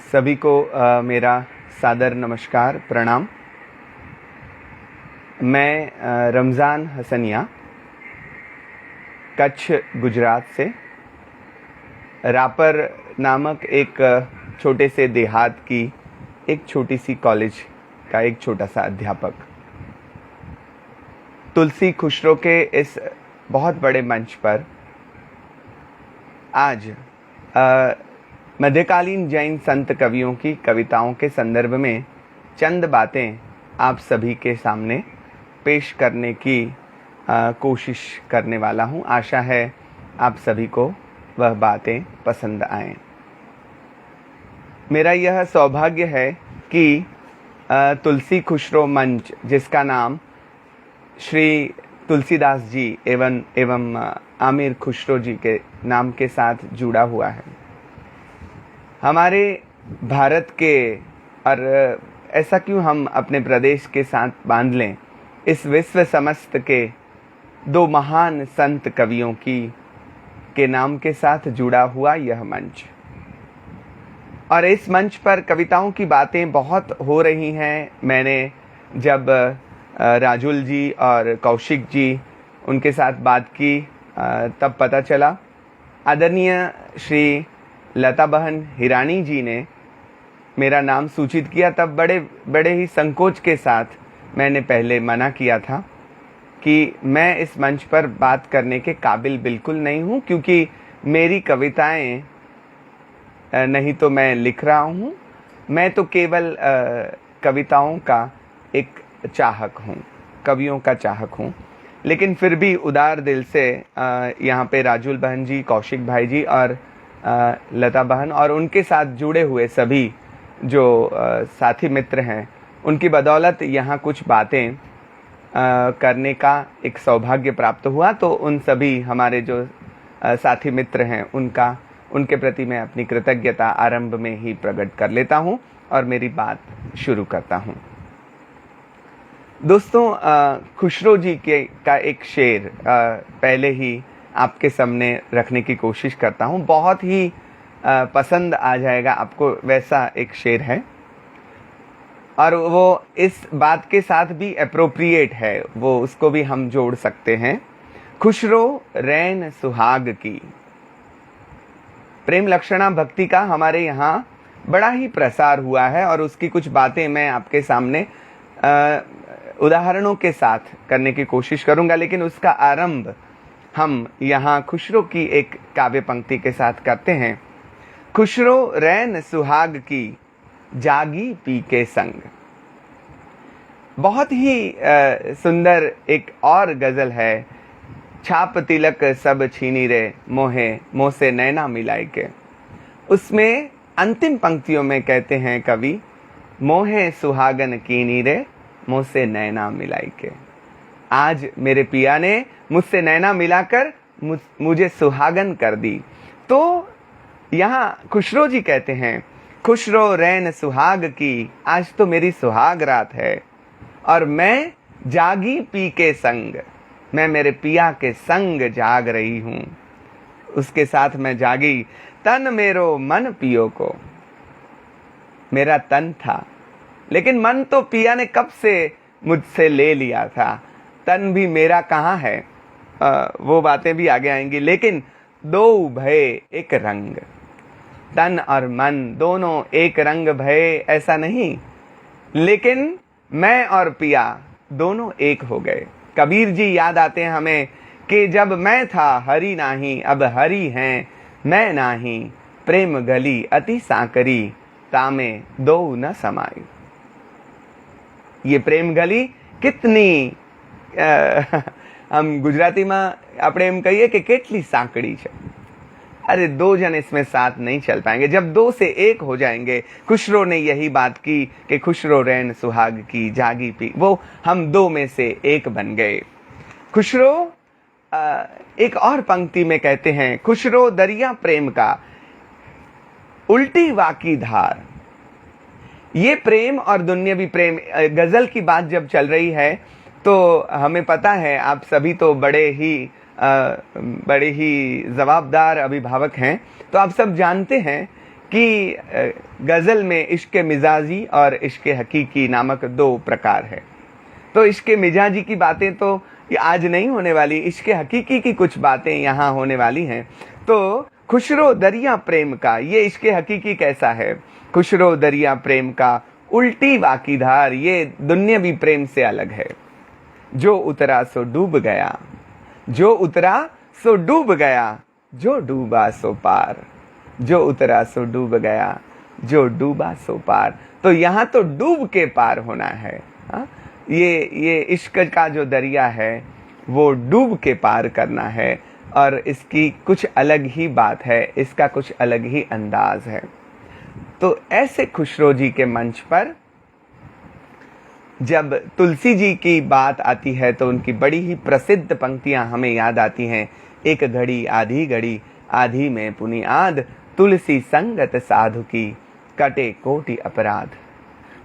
सभी को मेरा सादर नमस्कार प्रणाम। मैं रमज़ान हसनिया कच्छ गुजरात से रापर नामक एक छोटे से देहात की एक छोटी सी कॉलेज का एक छोटा सा अध्यापक। तुलसी खुसरो के इस बहुत बड़े मंच पर आज मध्यकालीन जैन संत कवियों की कविताओं के संदर्भ में चंद बातें आप सभी के सामने पेश करने की कोशिश करने वाला हूं। आशा है आप सभी को वह बातें पसंद आएं। मेरा यह सौभाग्य है कि तुलसी खुसरो मंच, जिसका नाम श्री तुलसीदास जी एवं आमिर खुसरो जी के नाम के साथ जुड़ा हुआ है, हमारे भारत के, और ऐसा क्यों हम अपने प्रदेश के साथ बांध लें, इस विश्व समस्त के दो महान संत कवियों के नाम के साथ जुड़ा हुआ यह मंच। और इस मंच पर कविताओं की बातें बहुत हो रही हैं। मैंने जब राजुल जी और कौशिक जी उनके साथ बात की तब पता चला, आदरणीय श्री लता बहन हिरानी जी ने मेरा नाम सूचित किया, तब बड़े ही संकोच के साथ मैंने पहले मना किया था कि मैं इस मंच पर बात करने के काबिल बिल्कुल नहीं हूं, क्योंकि मेरी कविताएं नहीं तो मैं लिख रहा हूं, मैं तो केवल कविताओं का एक चाहक हूं, कवियों का चाहक हूं। लेकिन फिर भी उदार दिल से यहाँ पे राजुल बहन जी, कौशिक भाई जी और लता बहन और उनके साथ जुड़े हुए सभी जो साथी मित्र हैं, उनकी बदौलत यहाँ कुछ बातें करने का एक सौभाग्य प्राप्त हुआ। तो उन सभी हमारे जो साथी मित्र हैं उनके प्रति मैं अपनी कृतज्ञता आरंभ में ही प्रकट कर लेता हूँ और मेरी बात शुरू करता हूँ। दोस्तों, खुसरो जी का एक शेर पहले ही आपके सामने रखने की कोशिश करता हूँ। बहुत ही पसंद आ जाएगा आपको, वैसा एक शेर है और वो इस बात के साथ भी एप्रोप्रिएट है, वो उसको भी हम जोड़ सकते हैं। खुसरो रैन सुहाग की। प्रेम लक्षणा भक्ति का हमारे यहाँ बड़ा ही प्रसार हुआ है और उसकी कुछ बातें मैं आपके सामने उदाहरणों के साथ करने की कोशिश करूंगा। लेकिन उसका आरंभ हम यहाँ खुसरो की एक काव्य पंक्ति के साथ करते हैं। खुसरो रैन सुहाग की, जागी पी के संग। बहुत ही सुंदर एक और गजल है। छाप तिलक सब छीनी रे, मोह से नैना मिलाई के। उसमें अंतिम पंक्तियों में कहते हैं कवि, मोहे सुहागन कीनी रे, मुँह से नैना मिलाई के। आज मेरे पिया ने मुझसे नैना मिलाकर मुझे सुहागन कर दी। तो यहाँ खुसरो जी कहते हैं, खुसरो रैन सुहाग की, आज तो मेरी सुहाग रात है और मैं जागी पी के संग, मैं मेरे पिया के संग जाग रही हूँ। उसके साथ मैं जागी, तन मेरो मन पियो को। मेरा तन था, लेकिन मन तो पिया ने कब से मुझसे ले लिया था। तन भी मेरा कहाँ है, वो बातें भी आगे आएंगी। लेकिन दो भये एक रंग, तन और मन दोनों एक रंग भये, ऐसा नहीं, लेकिन मैं और पिया दोनों एक हो गए। कबीर जी याद आते हैं हमें कि जब मैं था हरि नाही, अब हरि हैं मैं नाही। प्रेम गली अति सांकरी, तामे दो न समाई। ये प्रेम गली कितनी हम गुजराती में આપણે એમ કહીએ કે કેટલી સાંકડી છે। अरे दो जन इसमें साथ नहीं चल पाएंगे, जब दो से एक हो जाएंगे। खुसरो ने यही बात की कि खुसरो रैन सुहाग की, जागी पी, वो हम दो में से एक बन गए। खुसरो एक और पंक्ति में कहते हैं, खुसरो दरिया प्रेम का, उल्टी वाकी धार। ये प्रेम और दुनियावी प्रेम, गजल की बात जब चल रही है तो हमें पता है, आप सभी तो बड़े ही जवाबदार अभिभावक हैं, तो आप सब जानते हैं कि गज़ल में इश्क मिजाजी और इश्क हकीकी नामक दो प्रकार है। तो इश्क मिजाजी की बातें तो ये आज नहीं होने वाली, इश्क हकीकी की कुछ बातें यहाँ होने वाली हैं। तो खुशरो दरिया प्रेम का ये इश्क हकीकी कैसा है? खुशरो दरिया प्रेम का उल्टी वाकीधार ये दुनियावी प्रेम से अलग है। जो उतरा सो डूब गया, जो उतरा सो डूब गया, जो डूबा सो पार, जो उतरा सो डूब गया, जो डूबा सो पार। तो यहाँ तो डूब के पार होना है। ये इश्क का जो दरिया है वो डूब के पार करना है, और इसकी कुछ अलग ही बात है, इसका कुछ अलग ही अंदाज है। तो ऐसे खुशरो जी के मंच पर जब तुलसी जी की बात आती है तो उनकी बड़ी ही प्रसिद्ध पंक्तियां हमें याद आती हैं। एक घड़ी आधी में पुनियाद, तुलसी संगत साधु की कटे कोटि अपराध।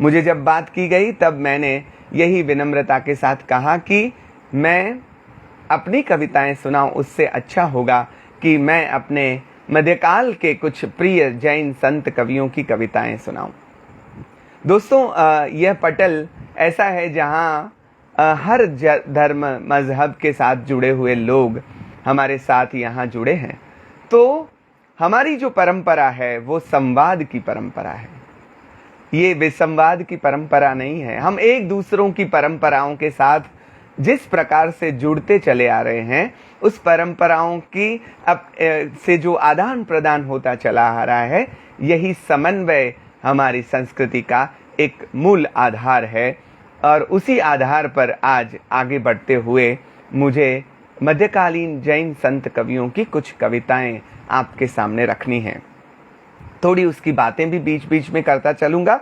मुझे जब बात की गई तब मैंने यही विनम्रता के साथ कहा कि मैं अपनी कविताएं सुनाऊं, उससे अच्छा होगा कि मैं अपने मध्यकाल के कुछ प्रिय जैन संत कवियों की कविताएं सुनाऊं। दोस्तों, यह पटल ऐसा है जहां हर धर्म मजहब के साथ जुड़े हुए लोग हमारे साथ यहाँ जुड़े हैं। तो हमारी जो परंपरा है वो संवाद की परंपरा है, ये विसंवाद की परंपरा नहीं है। हम एक दूसरों की परंपराओं के साथ जिस प्रकार से जुड़ते चले आ रहे हैं, उस परंपराओं की से जो आदान प्रदान होता चला आ रहा है, यही समन्वय हमारी संस्कृति का एक मूल आधार है। और उसी आधार पर आज आगे बढ़ते हुए मुझे मध्यकालीन जैन संत कवियों की कुछ कविताएं आपके सामने रखनी हैं। थोड़ी उसकी बातें भी बीच बीच में करता चलूँगा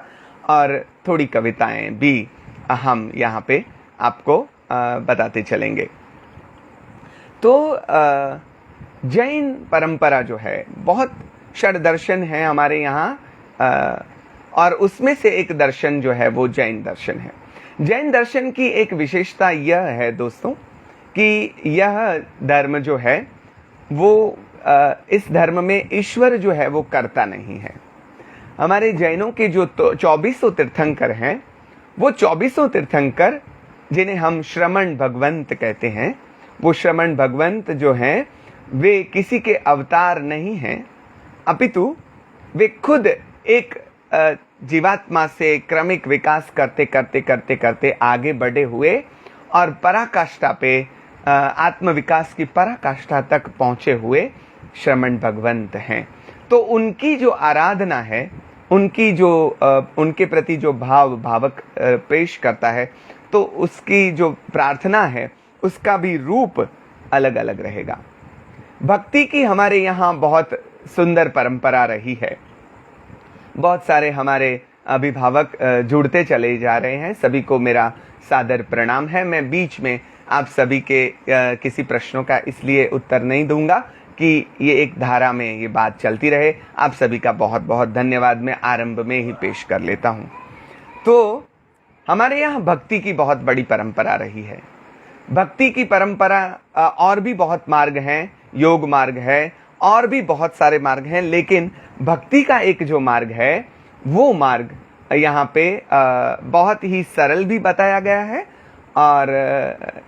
और थोड़ी कविताएं भी हम यहाँ पे आपको बताते चलेंगे। तो जैन परंपरा जो है, बहुत षड दर्शन है हमारे यहाँ, और उसमें से एक दर्शन जो है वो जैन दर्शन है। जैन दर्शन की एक विशेषता यह है दोस्तों कि यह धर्म जो है वो इस धर्म में ईश्वर जो है वो करता नहीं है। हमारे जैनों के जो 2400 तीर्थंकर हैं, वो 2400 तीर्थंकर जिन्हें हम श्रमण भगवंत कहते हैं, वो श्रमण भगवंत जो हैं वे किसी के अवतार नहीं हैं, अपितु वे खुद एक जीवात्मा से क्रमिक विकास करते करते करते करते आगे बढ़े हुए और पराकाष्ठा पे आत्मविकास की पराकाष्ठा तक पहुंचे हुए श्रमण भगवंत हैं। तो उनकी जो आराधना है, उनकी जो उनके प्रति जो भावक पेश करता है, तो उसकी जो प्रार्थना है उसका भी रूप अलग अलग रहेगा। भक्ति की हमारे यहाँ बहुत सुंदर परंपरा रही है। बहुत सारे हमारे अभिभावक जुड़ते चले जा रहे हैं, सभी को मेरा सादर प्रणाम है। मैं बीच में आप सभी के किसी प्रश्नों का इसलिए उत्तर नहीं दूंगा कि ये एक धारा में ये बात चलती रहे। आप सभी का बहुत बहुत धन्यवाद मैं आरंभ में ही पेश कर लेता हूँ। तो हमारे यहाँ भक्ति की बहुत बड़ी परंपरा रही है। भक्ति की परंपरा और भी बहुत मार्ग हैं, योग मार्ग है, और भी बहुत सारे मार्ग हैं, लेकिन भक्ति का एक जो मार्ग है वो मार्ग यहाँ पे बहुत ही सरल भी बताया गया है और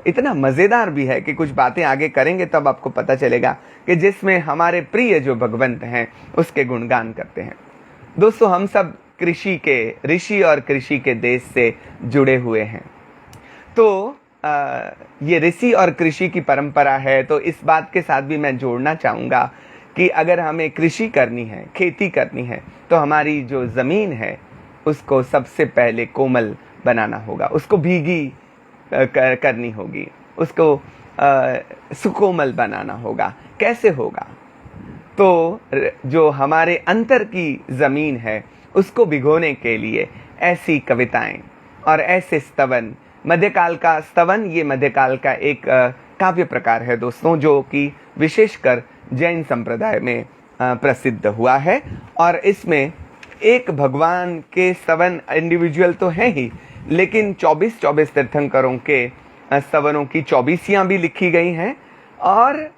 इतना मज़ेदार भी है कि कुछ बातें आगे करेंगे तब आपको पता चलेगा कि जिसमें हमारे प्रिय जो भगवंत हैं उसके गुणगान करते हैं। दोस्तों, हम सब कृषि के ऋषि और कृषि के देश से जुड़े हुए हैं। तो ये ऋषि और कृषि की परंपरा है, तो इस बात के साथ भी मैं जोड़ना चाहूँगा कि अगर हमें कृषि करनी है, खेती करनी है, तो हमारी जो ज़मीन है उसको सबसे पहले कोमल बनाना होगा, उसको भीगी करनी होगी, उसको सुकोमल बनाना होगा। कैसे होगा? तो जो हमारे अंतर की ज़मीन है उसको भिगोने के लिए ऐसी कविताएं और ऐसे स्तवन, मध्यकाल का स्तवन, ये मध्यकाल का एक काव्य प्रकार है दोस्तों, जो कि विशेषकर जैन संप्रदाय में प्रसिद्ध हुआ है। और इसमें एक भगवान के स्तवन इंडिविजुअल तो है ही, लेकिन 24 तीर्थंकरों के स्तवनों की 24 भी लिखी गई हैं और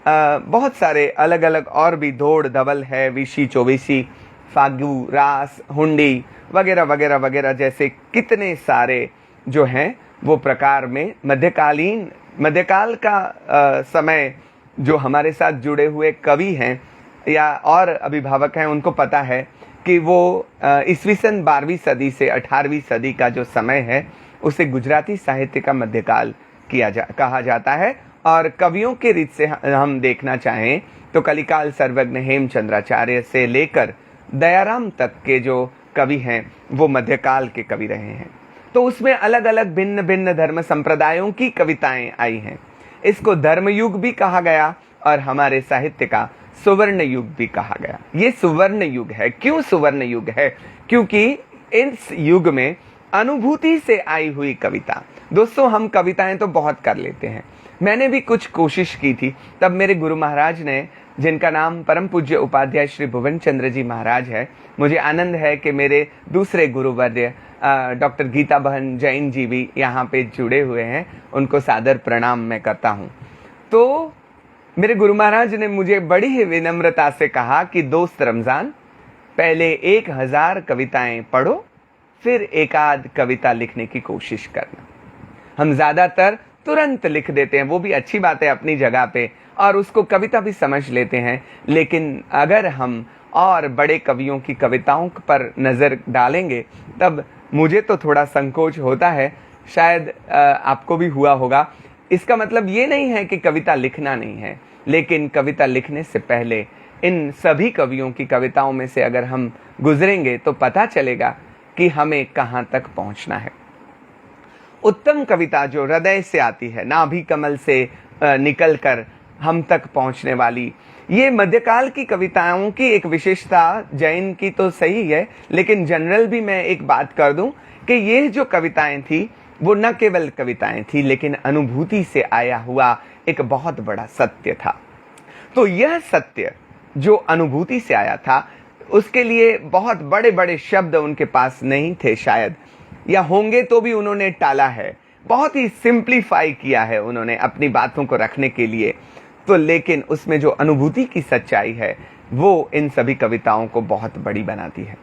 बहुत सारे अलग अलग और भी धोड़ धवल है, विशी चौबीसी फागु, रास, हुंडी वगैरह वगैरह वगैरह जैसे कितने सारे जो हैं वो प्रकार में मध्यकाल का समय जो हमारे साथ जुड़े हुए कवि हैं या और अभिभावक हैं, उनको पता है कि वो ईस्वी सन 12वीं सदी से 18वीं सदी का जो समय है उसे गुजराती साहित्य का मध्यकाल कहा जाता है। और कवियों के रीत से हम देखना चाहें तो कलिकाल सर्वज्ञ हेमचंद्राचार्य से लेकर दयाराम तक के जो कवि हैं वो मध्यकाल के कवि रहे हैं। तो उसमें अलग अलग भिन्न भिन्न धर्म संप्रदायों की कविताएं आई हैं। इसको धर्मयुग भी कहा गया और हमारे साहित्य का सुवर्ण युग भी कहा गया। ये सुवर्ण युग है। क्यों सुवर्ण युग है? क्योंकि इस युग में अनुभूति से आई हुई कविता। दोस्तों, हम कविताएं तो बहुत कर लेते हैं, मैंने भी कुछ कोशिश की थी। तब मेरे गुरु महाराज ने, जिनका नाम परम पूज्य उपाध्याय श्री भुवन चंद्र जी महाराज है, मुझे आनंद है कि मेरे दूसरे गुरुवर्य डॉक्टर गीता बहन जैन जी भी यहाँ पे जुड़े हुए हैं, उनको सादर प्रणाम मैं करता हूँ। तो मेरे गुरु महाराज ने मुझे बड़ी ही विनम्रता से कहा कि दोस्त रमजान, पहले 1000 कविताएं पढ़ो, फिर एकाध कविता लिखने की कोशिश करना। हम ज्यादातर तुरंत लिख देते हैं, वो भी अच्छी बात है अपनी जगह पे, और उसको कविता भी समझ लेते हैं। लेकिन अगर हम और बड़े कवियों की कविताओं पर नजर डालेंगे तब मुझे तो थोड़ा संकोच होता है, शायद आपको भी हुआ होगा। इसका मतलब ये नहीं है कि कविता लिखना नहीं है, लेकिन कविता लिखने से पहले इन सभी कवियों की कविताओं में से अगर हम गुजरेंगे तो पता चलेगा कि हमें कहाँ तक पहुँचना है। उत्तम कविता जो हृदय से आती है, नाभि कमल से निकलकर हम तक पहुंचने वाली, ये मध्यकाल की कविताओं की एक विशेषता, जैन की तो सही है लेकिन जनरल भी मैं एक बात कर दूं कि ये जो कविताएं थी वो न केवल कविताएं थी लेकिन अनुभूति से आया हुआ एक बहुत बड़ा सत्य था। तो यह सत्य जो अनुभूति से आया था, उसके लिए बहुत बड़े बड़े शब्द उनके पास नहीं थे शायद, या होंगे तो भी उन्होंने टाला है, बहुत ही सिंप्लीफाई किया है उन्होंने अपनी बातों को रखने के लिए। तो लेकिन उसमें जो अनुभूति की सच्चाई है वो इन सभी कविताओं को बहुत बड़ी बनाती है।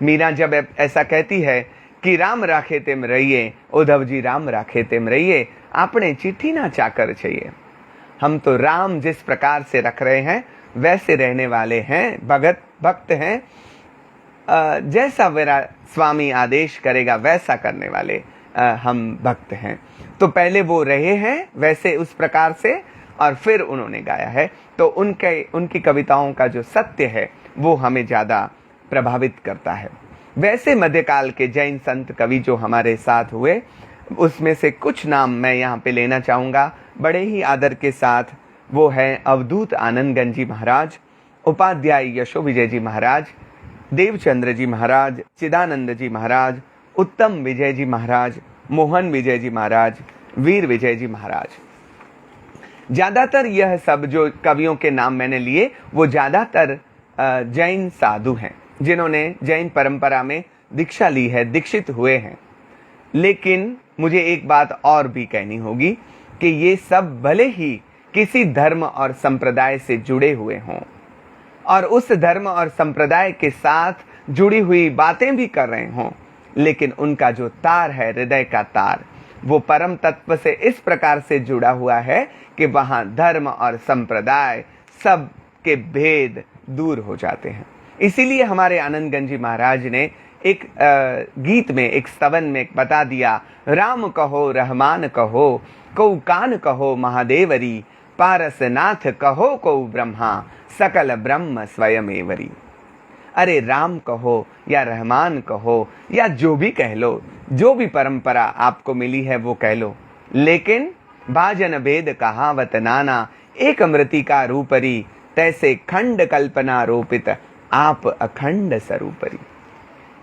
मीरा जब ऐसा कहती है कि राम राखे तेम रहिए, उद्धव जी राम राखे तेम रहिए, आपने चिट्ठी ना चाकर चाहिए। हम तो राम जिस प्रकार से रख रहे हैं वैसे रहने वाले हैं, भक्त हैं, जैसा मेरा स्वामी आदेश करेगा वैसा करने वाले हम भक्त हैं। तो पहले वो रहे हैं वैसे उस प्रकार से और फिर उन्होंने गाया है। तो उनकी कविताओं का जो सत्य है वो हमें ज़्यादा प्रभावित करता है। वैसे मध्यकाल के जैन संत कवि जो हमारे साथ हुए, उसमें से कुछ नाम मैं यहाँ पे लेना चाहूँगा बड़े ही आदर के साथ। वो हैं अवधूत आनंदगंज जी महाराज, उपाध्याय यशो विजय जी महाराज, देवचंद्र जी महाराज, चिदानंद जी महाराज, उत्तम विजय जी महाराज, मोहन विजय जी महाराज, वीर विजय जी महाराज। ज्यादातर यह सब जो कवियों के नाम मैंने लिए वो ज्यादातर जैन साधु हैं जिन्होंने जैन परंपरा में दीक्षा ली है, दीक्षित हुए हैं। लेकिन मुझे एक बात और भी कहनी होगी कि ये सब भले ही किसी धर्म और संप्रदाय से जुड़े हुए हों और उस धर्म और संप्रदाय के साथ जुड़ी हुई बातें भी कर रहे हों, लेकिन उनका जो तार है, हृदय का तार, वो परम तत्व से इस प्रकार से जुड़ा हुआ है कि वहां धर्म और संप्रदाय सब के भेद दूर हो जाते हैं। इसीलिए हमारे आनंदगंज जी महाराज ने एक गीत में, एक स्तवन में बता दिया, राम कहो रहमान कहो, कौ कान कहो महादेवरी, पारसनाथ कहो कौ ब्रह्मा, सकल ब्रह्म स्वयमेवरी। अरे राम कहो या रहमान कहो या जो भी कह लो, जो भी परंपरा आपको मिली है वो कह लो, लेकिन भाजन भेद कहावत नाना, एक मृतिका रूपरी, तैसे खंड कल्पना रोपित, आप अखंड स्वरूपरी।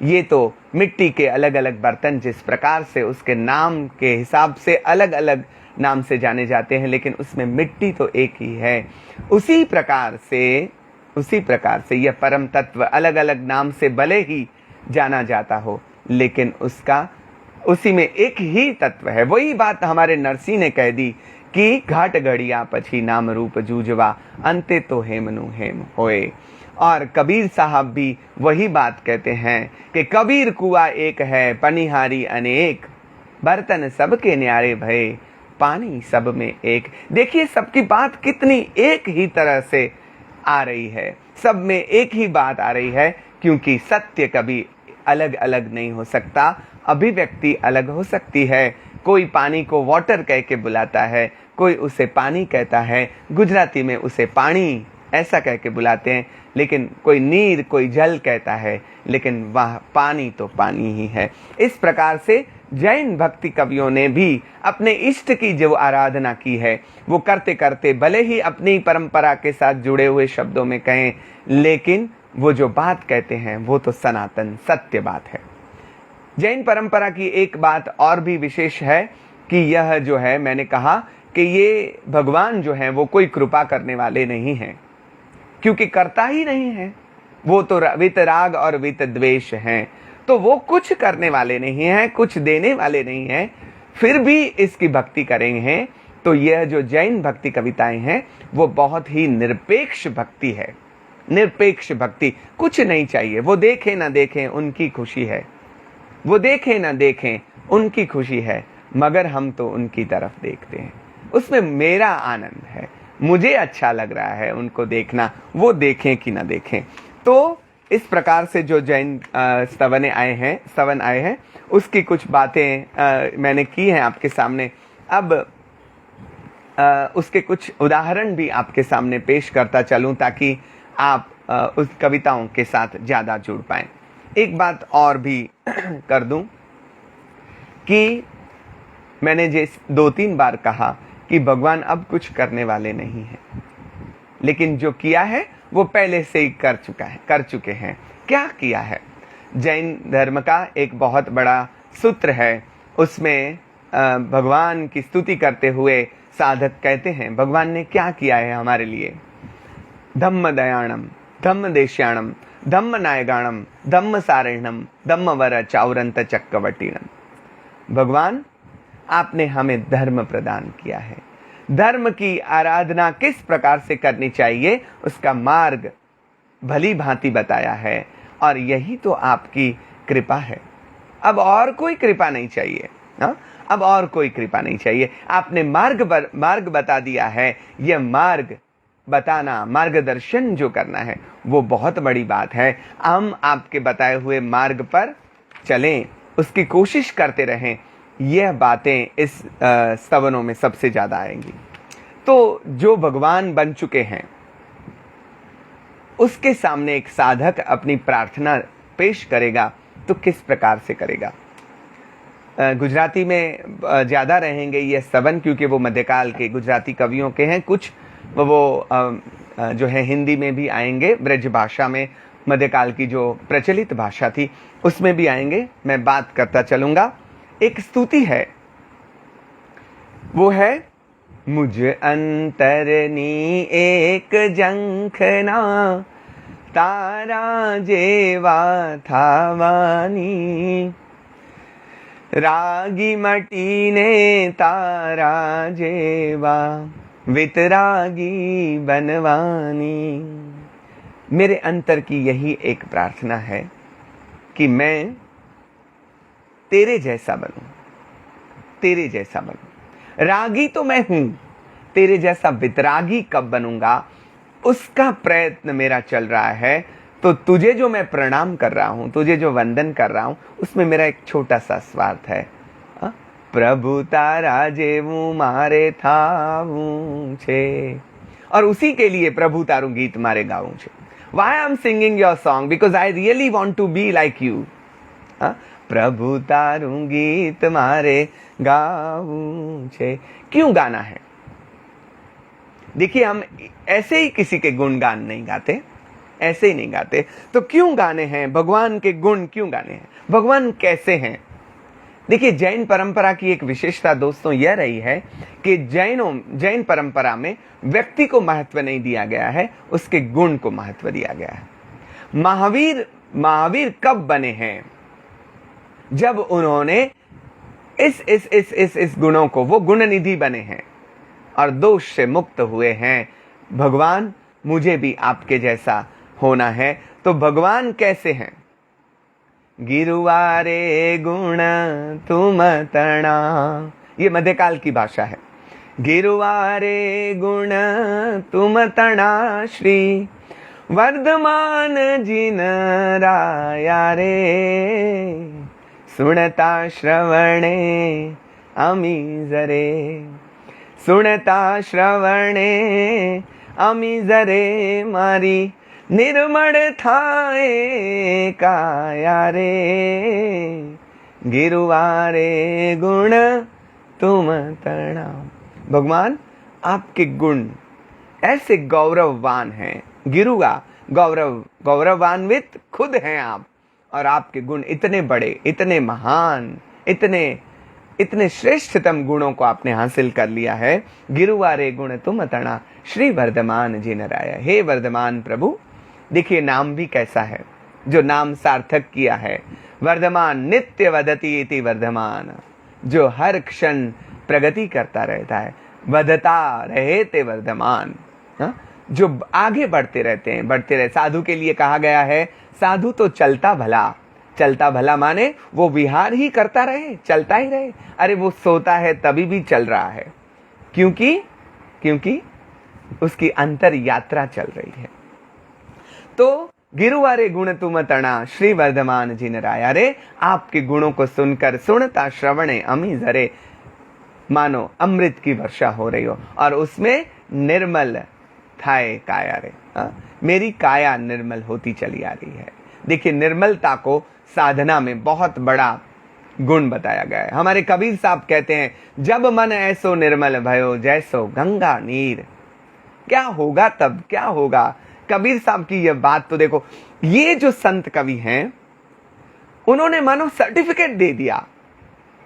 ये तो मिट्टी के अलग अलग बर्तन जिस प्रकार से उसके नाम के हिसाब से अलग अलग नाम से जाने जाते हैं, लेकिन उसमें मिट्टी तो एक ही है। उसी प्रकार से यह परम तत्व अलग अलग नाम से भले ही जाना जाता हो, लेकिन उसका उसी में एक ही तत्व है। वही बात हमारे नरसिंह ने कह दी कि घाट घड़िया पछी नाम रूप जूझवा, अंते तो हेमनु हेम होए। और कबीर साहब भी वही बात कहते हैं कि कबीर कुआ एक है पनिहारी अनेक, बर्तन सबके न्यारे भये पानी सब में एक। देखिए सबकी बात कितनी एक ही तरह से आ रही है, सब में एक ही बात आ रही है, क्योंकि सत्य कभी अलग अलग नहीं हो सकता, अभिव्यक्ति अलग हो सकती है। कोई पानी को वाटर कह के बुलाता है, कोई उसे पानी कहता है, गुजराती में उसे पानी ऐसा कह के बुलाते हैं, लेकिन कोई नीर कोई जल कहता है, लेकिन वह पानी तो पानी ही है। इस प्रकार से जैन भक्ति कवियों ने भी अपने इष्ट की जो आराधना की है वो करते करते भले ही अपनी परंपरा के साथ जुड़े हुए शब्दों में कहें, लेकिन वो जो बात कहते हैं वो तो सनातन सत्य बात है। जैन परंपरा की एक बात और भी विशेष है कि यह जो है, मैंने कहा कि ये भगवान जो है वो कोई कृपा करने वाले नहीं हैं, क्योंकि करता ही नहीं है, वो तो वितराग और वित द्वेष हैं, तो वो कुछ करने वाले नहीं हैं, कुछ देने वाले नहीं हैं, फिर भी इसकी भक्ति करेंगे। तो यह जो जैन भक्ति कविताएं हैं वो बहुत ही निरपेक्ष भक्ति है। निरपेक्ष भक्ति, कुछ नहीं चाहिए, वो देखें ना देखें उनकी खुशी है, वो देखें ना देखें उनकी खुशी है, मगर हम तो उनकी तरफ देखते हैं, उसमें मेरा आनंद है, मुझे अच्छा लग रहा है उनको देखना, वो देखें कि ना देखें। तो इस प्रकार से जो जैन स्तवन आए हैं उसकी कुछ बातें मैंने की हैं आपके सामने। अब उसके कुछ उदाहरण भी आपके सामने पेश करता चलूं ताकि आप उस कविताओं के साथ ज़्यादा जुड़ पाएं। एक बात और भी कर दूं कि मैंने जैसे 2-3 बार कहा कि भगवान अब कुछ करने वाले नहीं हैं, लेकिन जो किया है वो पहले से ही कर चुके हैं। क्या किया है? जैन धर्म का एक बहुत बड़ा सूत्र है, उसमें भगवान की स्तुति करते हुए साधक कहते हैं भगवान ने क्या किया है हमारे लिए। धम्म दयाणम, धम्म देश्याणम, धम्म नायगाणम, धम्म सारिणम, धम्म वर चाउरंत चक्रवटीणम। भगवान आपने हमें धर्म प्रदान किया है, धर्म की आराधना किस प्रकार से करनी चाहिए उसका मार्ग भली भांति बताया है, और यही तो आपकी कृपा है। अब और कोई कृपा नहीं चाहिए, अब और कोई कृपा नहीं चाहिए। आपने मार्ग बता दिया है, यह मार्ग बताना, मार्गदर्शन जो करना है वो बहुत बड़ी बात है। हम आपके बताए हुए मार्ग पर चलें, उसकी कोशिश करते रहें, यह बातें इस स्तवनों में सबसे ज्यादा आएंगी। तो जो भगवान बन चुके हैं उसके सामने एक साधक अपनी प्रार्थना पेश करेगा तो किस प्रकार से करेगा। गुजराती में ज़्यादा रहेंगे ये स्तवन, क्योंकि वो मध्यकाल के गुजराती कवियों के हैं। कुछ वो जो है हिंदी में भी आएंगे, ब्रज भाषा में मध्यकाल की जो प्रचलित भाषा थी उसमें भी आएंगे, मैं बात करता चलूँगा। एक स्तुति है, वो है मुझ अंतरनी एक जंखना तारा जेवा थावानी, रागी मटीने तारा जेवा वितरागी बनवानी। मेरे अंतर की यही एक प्रार्थना है कि मैं तेरे जैसा बनूं, तेरे जैसा बनूं। रागी तो मैं हूं, तेरे जैसा वितरागी कब बनूंगा उसका प्रयत्न मेरा चल रहा है। तो तुझे जो मैं प्रणाम कर रहा हूं, तुझे जो वंदन कर रहा हूं, उसमें मेरा एक छोटा सा स्वार्थ है। प्रभु तारा जेवू मारे थावू छे, और उसी के लिए प्रभु तारू गीत मारे गाऊं छे। Why I'm singing your song? Because I really want to be like you. प्रभु तारू गीत मारे गाऊं छे। क्यों गाना है? देखिए, हम ऐसे ही किसी के गुणगान नहीं गाते, ऐसे ही नहीं गाते। तो क्यों गाने हैं? भगवान के गुण क्यों गाने हैं? भगवान कैसे हैं? देखिए, जैन परंपरा की एक विशेषता दोस्तों यह रही है कि जैन परंपरा में व्यक्ति को महत्व नहीं दिया गया है, उसके गुण को महत्व दिया गया है। महावीर कब बने हैं? जब उन्होंने इस गुणों को, वो गुण निधि बने हैं और दोष से मुक्त हुए हैं। भगवान मुझे भी आपके जैसा होना है तो भगवान कैसे हैं? गिरुवारे गुण तुम तणा, ये मध्यकाल की भाषा है। गिरुवारे गुण तुम तणा श्री वर्धमान जिन राया रे, सुनता श्रवणे अमी जरे, सुनता श्रवणे अमी जरे, मारी निर्मल थाए काया रे, गिरुवारे गुण तुम तणा। भगवान आपके गुण ऐसे गौरववान हैं। गिरुआ गौरवान्वित खुद हैं आप, और आपके गुण इतने बड़े, इतने महान, इतने श्रेष्ठतम गुणों को आपने हासिल कर लिया है। गिरुवारे गुण तुम तणा श्री वर्धमान जिन राया। हे वर्धमान प्रभु, देखिए नाम भी कैसा है, जो नाम सार्थक किया है। वर्धमान नित्य वदति इति वर्धमान, जो हर क्षण प्रगति करता रहता है। वदता रहे ते वर्धमान, जो आगे बढ़ते रहते हैं, बढ़ते रहे। साधु के लिए कहा गया है, साधु तो चलता भला। चलता भला माने वो विहार ही करता रहे, चलता ही रहे। अरे वो सोता है तभी भी चल रहा है, क्योंकि उसकी अंतर यात्रा चल रही है। तो गिरुवारे गुण तुम तणा श्री वर्धमान जिन राया रे, आपके गुणों को सुनकर सुनता श्रवणे अमी जरे, मानो अमृत की वर्षा हो रही हो, और उसमें निर्मल थाए काया रे, मेरी काया निर्मल होती चली आ रही है। देखिए निर्मलता को साधना में बहुत बड़ा गुण बताया गया है। हमारे कबीर साहब कहते हैं, जब मन ऐसो निर्मल भयो जैसो गंगा नीर। क्या होगा तब, क्या होगा? कबीर साहब की यह बात तो देखो, ये जो संत कवि हैं उन्होंने मानो सर्टिफिकेट दे दिया।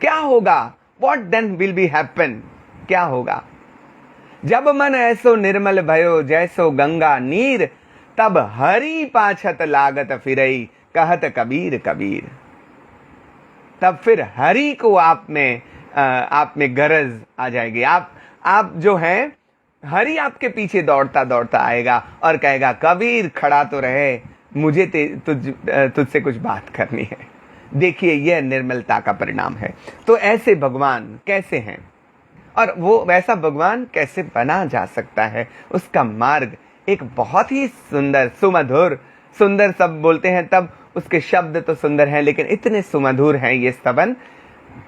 क्या होगा? What then will be happen? क्या होगा? जब मन ऐसो निर्मल भयो जैसो गंगा नीर, तब हरि पाछत लागत फिरई कहत कबीर कबीर। तब फिर हरि को आप में गरज आ जाएगी। आप जो हैं, हरि आपके पीछे दौड़ता दौड़ता आएगा और कहेगा, कबीर खड़ा तो रहे, मुझे तुझसे कुछ बात करनी है। देखिए यह निर्मलता का परिणाम है। तो ऐसे भगवान कैसे हैं, और वो वैसा भगवान कैसे बना जा सकता है, उसका मार्ग एक बहुत ही सुंदर, सुमधुर, सुंदर सब बोलते हैं तब उसके शब्द तो सुंदर हैं, लेकिन इतने सुमधुर हैं ये स्तवन।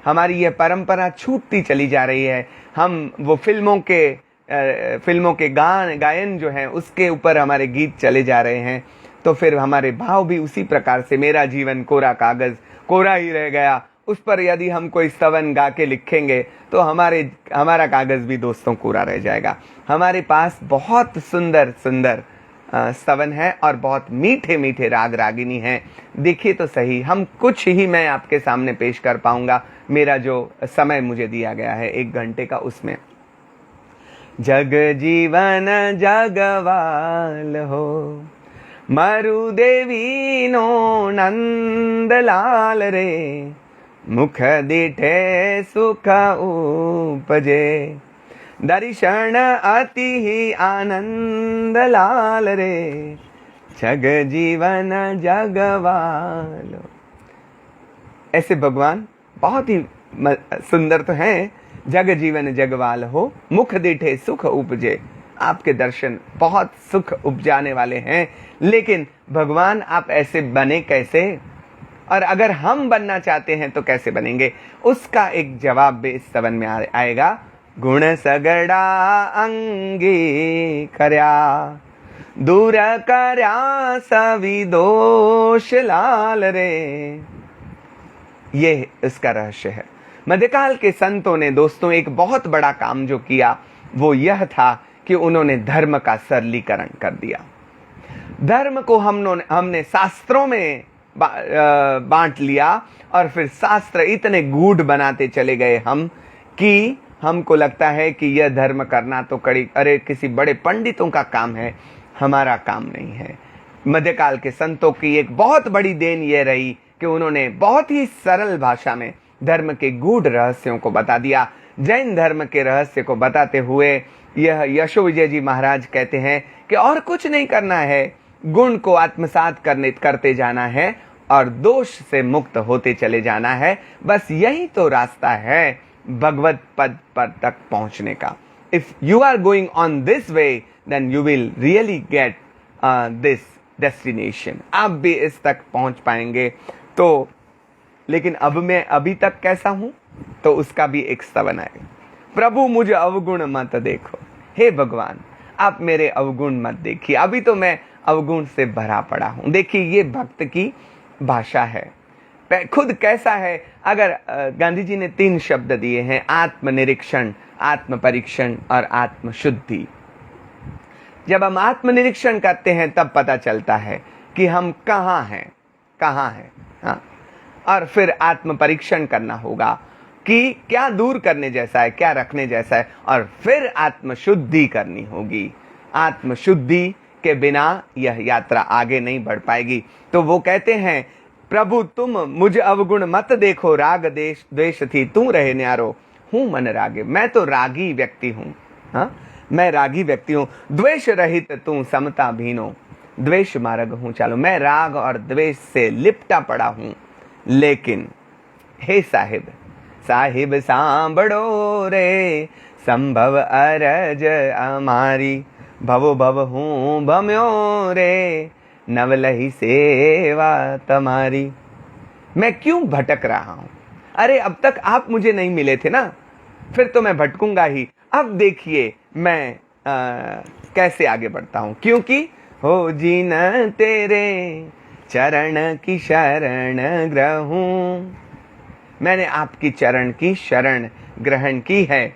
हमारी ये परंपरा छूटती चली जा रही है। हम वो फिल्मों के गायन जो हैं उसके ऊपर हमारे गीत चले जा रहे हैं, तो फिर हमारे भाव भी उसी प्रकार से, मेरा जीवन कोरा कागज कोरा ही रह गया, उस पर यदि हम कोई स्तवन गा के लिखेंगे तो हमारा कागज भी दोस्तों कोरा रह जाएगा। हमारे पास बहुत सुंदर सुंदर स्तवन है और बहुत मीठे मीठे राग रागिनी हैं। देखिए तो सही, हम कुछ ही मैं आपके सामने पेश कर पाऊंगा, मेरा जो समय मुझे दिया गया है 1 घंटे का, उसमें। जग जीवन जगवाल हो, मरु देवी नो नंदलाल रे, मुख दिठे सुख उपजे, दर्शन अति ही आनंद लाल रे, जग जीवन जगवाल। ऐसे भगवान बहुत ही सुंदर तो हैं। जग जीवन जगवाल हो, मुख दिठे सुख उपजे। आपके दर्शन बहुत सुख उपजाने वाले हैं, लेकिन भगवान आप ऐसे बने कैसे, और अगर हम बनना चाहते हैं तो कैसे बनेंगे, उसका एक जवाब भी इस स्तवन में आएगा। गुण सगड़ा अंगी करया, दूर करया सभी दोष लाल रे। ये इसका रहस्य है। मध्यकाल के संतों ने दोस्तों एक बहुत बड़ा काम जो किया वो यह था कि उन्होंने धर्म का सरलीकरण कर दिया। धर्म को हमने शास्त्रों में बांट लिया, और फिर शास्त्र इतने गूढ़ बनाते चले गए हम कि हमको लगता है कि यह धर्म करना तो अरे किसी बड़े पंडितों का काम है, हमारा काम नहीं है। मध्यकाल के संतों की एक बहुत बड़ी देन यह रही कि उन्होंने बहुत ही सरल भाषा में धर्म के गूढ़ रहस्यों को बता दिया। जैन धर्म के रहस्य को बताते हुए यह यशो विजय जी महाराज कहते हैं कि और कुछ नहीं करना है, गुण को आत्मसात करते जाना है और दोष से मुक्त होते चले जाना है। बस यही तो रास्ता है भगवत पद पर तक पहुंचने का। If you are going on this way then you will really get this destination. आप भी इस तक पहुंच पाएंगे। तो लेकिन अब मैं अभी तक कैसा हूं, तो उसका भी एक स्तवन है। प्रभु मुझे अवगुण मत देखो, हे भगवान आप मेरे अवगुण मत देखिए, अभी तो मैं अवगुण से भरा पड़ा हूं। देखिए ये भक्त की भाषा है। खुद कैसा है, अगर गांधी जी ने 3 शब्द दिए हैं, आत्मनिरीक्षण, आत्म परीक्षण और आत्मशुद्धि। जब हम आत्मनिरीक्षण करते हैं तब पता चलता है कि हम कहाँ हैं। हाँ, और फिर आत्म परीक्षण करना होगा कि क्या दूर करने जैसा है, क्या रखने जैसा है, और फिर आत्मशुद्धि करनी होगी। आत्मशुद्धि के बिना यह यात्रा आगे नहीं बढ़ पाएगी। तो वो कहते हैं, प्रभु तुम मुझ अवगुण मत देखो, राग देश द्वेष थी तू रहे न्यारो, हूं मन रागे। मैं तो रागी व्यक्ति हूं। हाँ, मैं रागी व्यक्ति हूं। द्वेष रहित तू समता भीनो, द्वेष मार्ग हूं चालो। मैं राग और द्वेष से लिपटा पड़ा हूं। लेकिन हे साहिब, साहिब सांभड़ो रे, संभव अरज अमारी, भवो भव हूं भम्यो रे, नवलही सेवा तुम्हारी। मैं क्यों भटक रहा हूं? अरे अब तक आप मुझे नहीं मिले थे ना, फिर तो मैं भटकूंगा ही। अब देखिए मैं कैसे आगे बढ़ता हूं, क्योंकि हो जीन तेरे चरण की शरण ग्रहूं। मैंने आपकी चरण की शरण ग्रहण की है।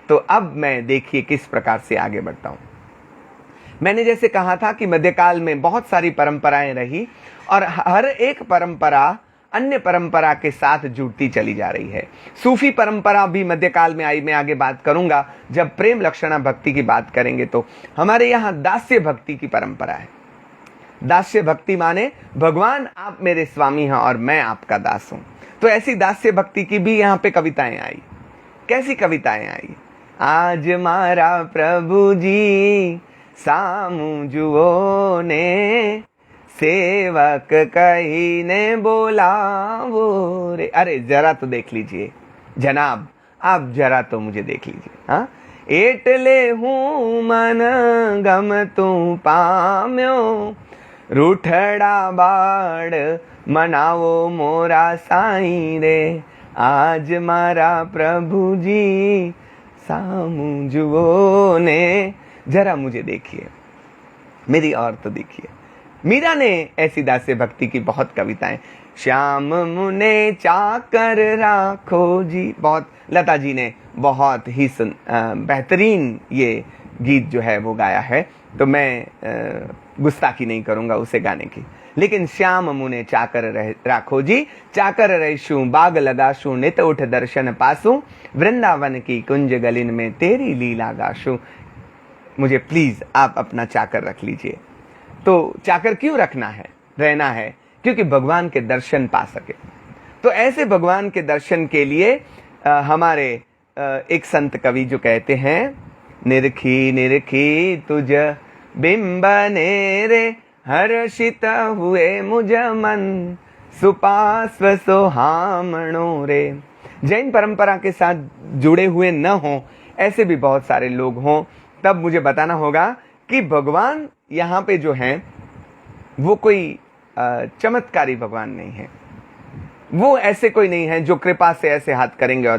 तो अब मैं देखिए किस प्रकार से आगे बढ़ता हूं। मैंने जैसे कहा था कि मध्यकाल में बहुत सारी परंपराएं रही और हर एक परंपरा अन्य परंपरा के साथ जुड़ती चली जा रही है। सूफी परंपरा भी मध्यकाल में आई। मैं आगे बात करूंगा जब प्रेम लक्षणा भक्ति की बात करेंगे। तो हमारे यहाँ दास्य भक्ति की परंपरा है। दास्य भक्ति माने भगवान आप मेरे स्वामी हैं और मैं आपका दास हूं। तो ऐसी दास्य भक्ति की भी यहाँ पे कविताएं आई। कैसी कविताएं आई? आज मारा प्रभु जी सामू जुओ ने, सेवक कही ने बोला वो रे। अरे जरा तो देख लीजिए जनाब, आप जरा तो मुझे देख लीजिए। हाँ, एटले हूँ मन गम तू पाम्यो, रूठड़ा बाड़ मनावो मोरा साईं रे। आज मारा प्रभु जी सामू जुओ ने, जरा मुझे देखिए, मेरी और तो देखिए। मीरा ने ऐसी दास्य भक्ति की बहुत कविताएं। श्याम मुने चाकर राखो जी, बहुत लता जी ने बहुत ही बेहतरीन ये गीत जो है वो गाया है। तो मैं गुस्ताखी नहीं करूंगा उसे गाने की। लेकिन श्याम मुने चाकर राखो जी, चाकर रहशू बाग लगाशू, नित उठ दर्शन पासू, वृंदावन की कुंज गलिन में तेरी लीला गाशू। मुझे प्लीज आप अपना चाकर रख लीजिए। तो चाकर क्यों रखना है, रहना है? क्योंकि भगवान के दर्शन पा सके। तो ऐसे भगवान के दर्शन के लिए हमारे एक संत कवि जो कहते हैं, निरखी निरखी तुझ बिंबने रे, हर्षित हुए मुझ मन, सुपास्व सोहामणो रे। जैन परंपरा के साथ जुड़े हुए न हो ऐसे भी बहुत सारे लोग हों, तब मुझे बताना होगा कि भगवान यहाँ पे जो हैं वो कोई चमत्कारी भगवान नहीं है। वो ऐसे कोई नहीं है जो कृपा से ऐसे हाथ करेंगे और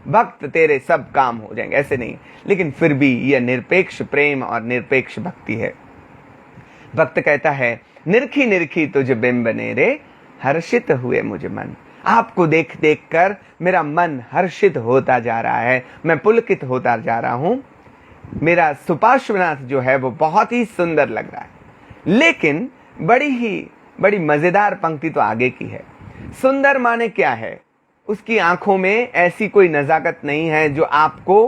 भक्त तेरे सब काम हो जाएंगे, ऐसे नहीं। लेकिन फिर भी यह निरपेक्ष प्रेम और निरपेक्ष भक्ति है। भक्त कहता है, निरखी निरखी तुझ बिंबने रे, हर्षित हुए मुझ मन। आपको देख देख कर मेरा मन हर्षित होता जा रहा है, मैं पुलकित होता जा रहा हूं। मेरा सुपार्श्वनाथ जो है वो बहुत ही सुंदर लग रहा है। लेकिन बड़ी मजेदार पंक्ति तो आगे की है। सुंदर माने क्या है? उसकी आंखों में ऐसी कोई नजाकत नहीं है जो आपको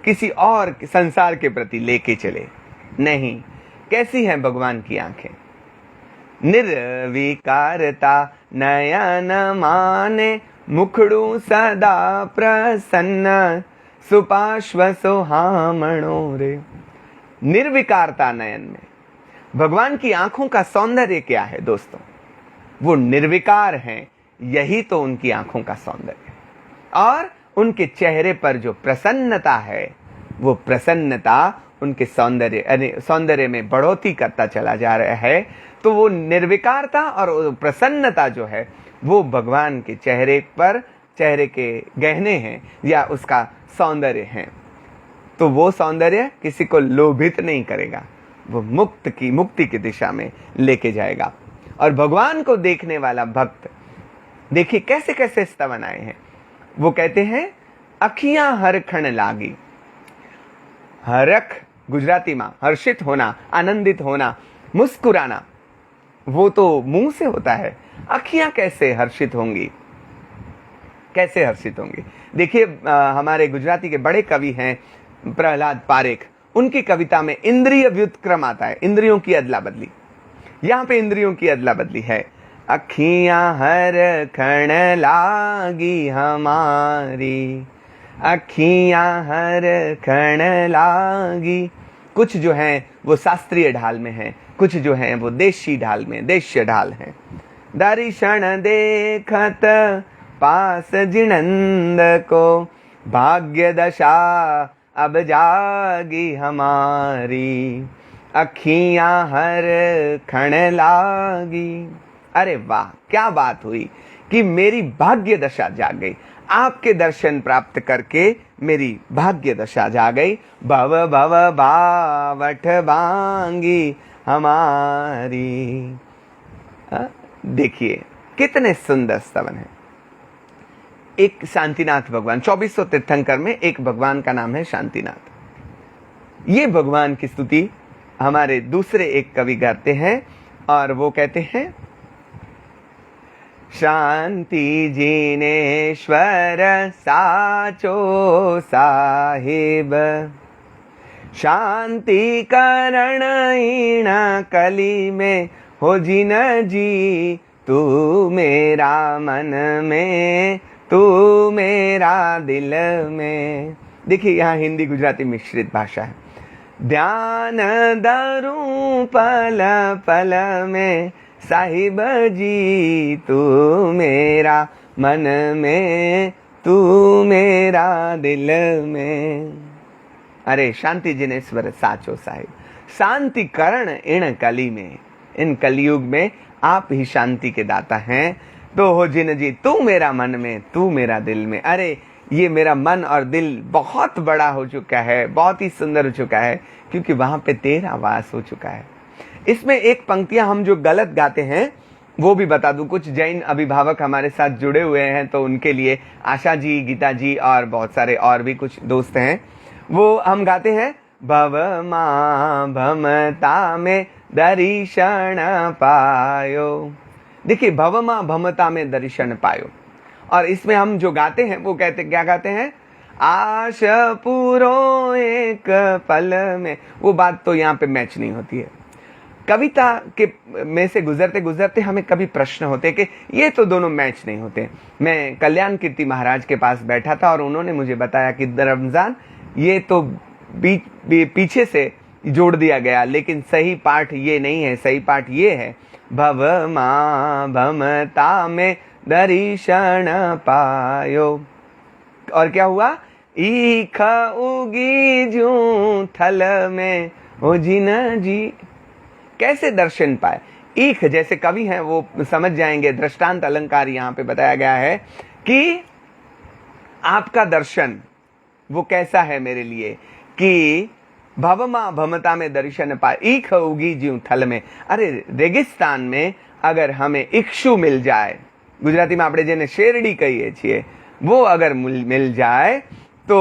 किसी और संसार के प्रति लेके चले। नहीं, कैसी है भगवान की आंखें? निर्विकारता नयन माने, मुखड़ू सदा प्रसन्न, सुपार्श्व सोहामणो रे। निर्विकारता नयन में, भगवान की आंखों का सौंदर्य क्या है दोस्तों? वो निर्विकार हैं, यही तो उनकी आंखों का सौंदर्य है। और उनके चेहरे पर जो प्रसन्नता है, वो प्रसन्नता उनके सौंदर्य में बढ़ोतरी करता चला जा रहा है। तो वो निर्विकारता और प्रसन्नता जो है वो भगवान के चेहरे के गहने हैं या उसका सौंदर्य है। तो वो सौंदर्य किसी को लोभित नहीं करेगा, वो मुक्ति की दिशा में लेके जाएगा। और भगवान को देखने वाला भक्त, देखिए कैसे कैसे स्तवन आए हैं। वो कहते हैं अखियां हरखण लागी। हरख गुजराती में हर्षित होना, आनंदित होना, मुस्कुराना, वो तो मुंह से होता है। अखियां कैसे हर्षित होंगी, कैसे हर्षित होंगी? देखिए हमारे गुजराती के बड़े कवि हैं प्रहलाद पारेख, उनकी कविता में इंद्रिय व्युत्क्रम आता है, इंद्रियों की अदला बदली। यहाँ पे इंद्रियों की अदला बदली है। अखियां हरखण लागी हमारी, अखियां हरखण लागी। कुछ जो है वो शास्त्रीय ढाल में है, कुछ जो है वो देशी ढाल में, देश्य ढाल है। दर्शन देखत पास जिनंद को, भाग्य दशा अब जागी हमारी, अखियां हरखण लागी। अरे वाह, क्या बात हुई कि मेरी भाग्य दशा जाग गई। आपके दर्शन प्राप्त करके मेरी भाग्य दशा जाग गई। भव भव बावठ बांगी हमारी। देखिए कितने सुंदर स्तवन है। एक शांतिनाथ भगवान, 2400 तीर्थंकर में एक भगवान का नाम है शांतिनाथ। ये भगवान की स्तुति हमारे दूसरे एक कवि गाते हैं और वो कहते हैं शांति जिनेश्वर साचो साहिब, शांति करण ईण कली में हो जिन जी, तू मेरा मन में, तू मेरा दिल में। देखिए यहाँ हिंदी गुजराती मिश्रित भाषा है। ध्यान धरूं पल पल में, साहिब जी तू मेरा मन में, तू मेरा दिल में। अरे शांति जिनेश्वर साचो साहिब, शांति करण इन कली में, इन कलयुग में आप ही शांति के दाता हैं। तो हो जिन जी तू मेरा मन में, तू मेरा दिल में। अरे ये मेरा मन और दिल बहुत बड़ा हो चुका है, बहुत ही सुंदर हो चुका है, क्योंकि वहां पे तेरा वास हो चुका है। इसमें एक पंक्तियां हम जो गलत गाते हैं वो भी बता दूं। कुछ जैन अभिभावक हमारे साथ जुड़े हुए हैं, तो उनके लिए आशा जी, गीता जी और बहुत सारे और भी कुछ दोस्त हैं। वो हम गाते हैं भव मां भमता में दर्शन पायो। देखिए भव मां भमता में दर्शन पायो, और इसमें हम जो गाते हैं वो कहते क्या गाते हैं, आश पूरो एक पल में। वो बात तो यहाँ पे मैच नहीं होती है। कविता के में से गुजरते गुजरते हमें कभी प्रश्न होते कि ये तो दोनों मैच नहीं होते। मैं कल्याण कीर्ति महाराज के पास बैठा था और उन्होंने मुझे बताया कि रमजान ये तो पीछे से जोड़ दिया गया, लेकिन सही पाठ ये नहीं है, सही पाठ ये है भव मां भमता में दर्शन पायो। और क्या हुआ, ईख उगी जूं थल में हो जिन जी। कैसे दर्शन पाए? ईख, जैसे कवि हैं वो समझ जाएंगे, दृष्टांत अलंकार यहाँ पे बताया गया है कि आपका दर्शन वो कैसा है मेरे लिए कि भवमा भमता में दर्शन पाए, ईख उगी ज्यों थल में। अरे रेगिस्तान में अगर हमें इक्षु मिल जाए, गुजराती में આપણે જેને શેરડી કહીએ છીએ, वो अगर मिल जाए तो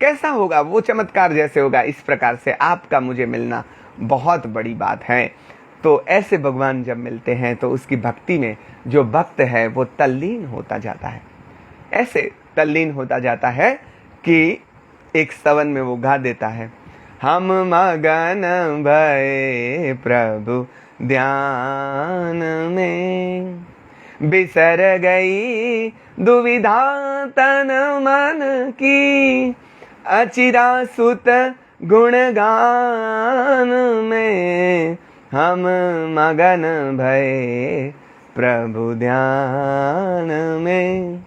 कैसा होगा, वो चमत्कार जैसे होगा। इस प्रकार से आपका मुझे मिलना बहुत बड़ी बात है। तो ऐसे भगवान जब मिलते हैं तो उसकी भक्ति में जो भक्त है वो तल्लीन होता जाता है। ऐसे तल्लीन होता जाता है कि एक स्तवन में वो गा देता है, हम मगन भये प्रभु ध्यान में, बिसर गई दुविधा तन मन की, अचिरा सुत गुणगान में, हम मगन भये प्रभु ध्यान में।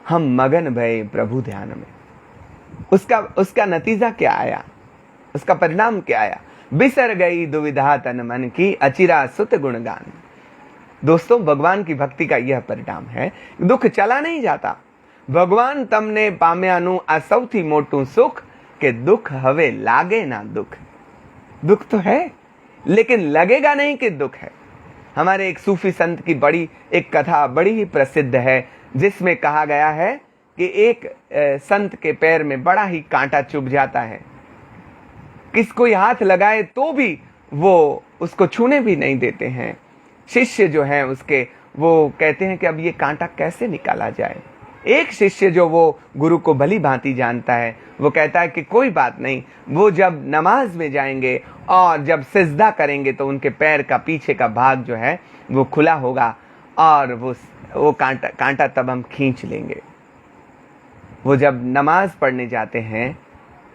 हम मगन भये प्रभु ध्यान में। उसका नतीजा क्या आया, उसका परिणाम क्या आया? बिसर गई दुविधा तन मन की, अचिरा सुत गुणगान। दोस्तों, भगवान की भक्ति का यह परिणाम है। दुख चला नहीं जाता। भगवान तमने पाम्यानु आ सौथी मोटू सुख के दुख हवे लागे ना दुख। दुख तो है लेकिन लगेगा नहीं कि दुख है। हमारे एक सूफी संत की बड़ी एक कथा बड़ी ही प्रसिद्ध है, जिसमें कहा गया है कि एक संत के पैर में बड़ा ही कांटा चुभ जाता है। किसको हाथ लगाए तो भी वो उसको छूने भी नहीं देते हैं। शिष्य जो है उसके, वो कहते हैं कि अब ये कांटा कैसे निकाला जाए। एक शिष्य जो वो गुरु को भली भांति जानता है, वो कहता है कि कोई बात नहीं, वो जब नमाज में जाएंगे और जब सिजदा करेंगे तो उनके पैर का पीछे का भाग जो है वो खुला होगा और वो कांटा तब हम खींच लेंगे। वो जब नमाज पढ़ने जाते हैं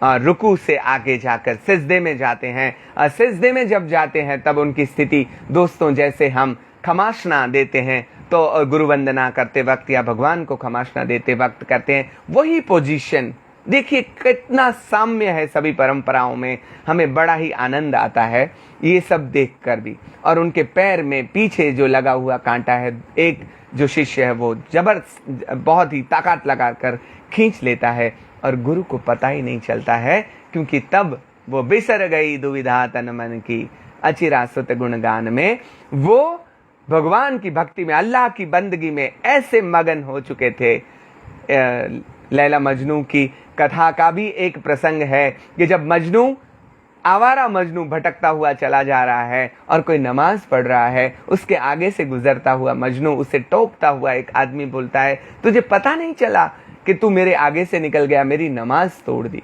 और रुकू से आगे जाकर सिजदे में जाते हैं, और सिजदे में जब जाते हैं तब उनकी स्थिति, दोस्तों, जैसे हम खमाशना देते हैं तो गुरु वंदना करते वक्त या भगवान को खमाशना देते वक्त करते हैं, वही पोजीशन। देखिए कितना साम्य है सभी परंपराओं में। हमें बड़ा ही आनंद आता है ये सब देखकर भी। और उनके पैर में पीछे जो लगा हुआ कांटा है, एक जो शिष्य है वो बहुत ही ताकत लगाकर खींच लेता है और गुरु को पता ही नहीं चलता है, क्योंकि तब वो बिसर गई दुविधा तन मन की, अचिरा सुत गुणगान में। वो भगवान की भक्ति में, अल्लाह की बंदगी में ऐसे मगन हो चुके थे। लैला मजनू की कथा का भी एक प्रसंग है कि जब मजनू, आवारा मजनू भटकता हुआ चला जा रहा है और कोई नमाज पढ़ रहा है, उसके आगे से गुजरता हुआ मजनू, उसे टोकता हुआ एक आदमी बोलता है, तुझे पता नहीं चला कि तू मेरे आगे से निकल गया, मेरी नमाज तोड़ दी।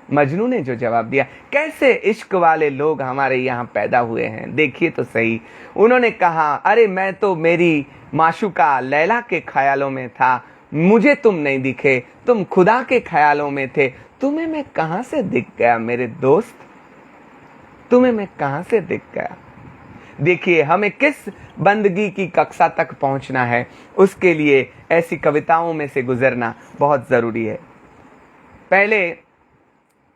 मजनू ने जो जवाब दिया, कैसे इश्क वाले लोग हमारे यहाँ पैदा हुए हैं, देखिए तो सही। उन्होंने कहा, अरे मैं तो मेरी माशूका लैला के ख्यालों में था, मुझे तुम नहीं दिखे, तुम खुदा के ख्यालों में थे, तुम्हें मैं कहां से दिख गया मेरे दोस्त, तुम्हें मैं कहां से दिख गया। देखिए हमें किस बंदगी की कक्षा तक पहुंचना है, उसके लिए ऐसी कविताओं में से गुजरना बहुत जरूरी है। पहले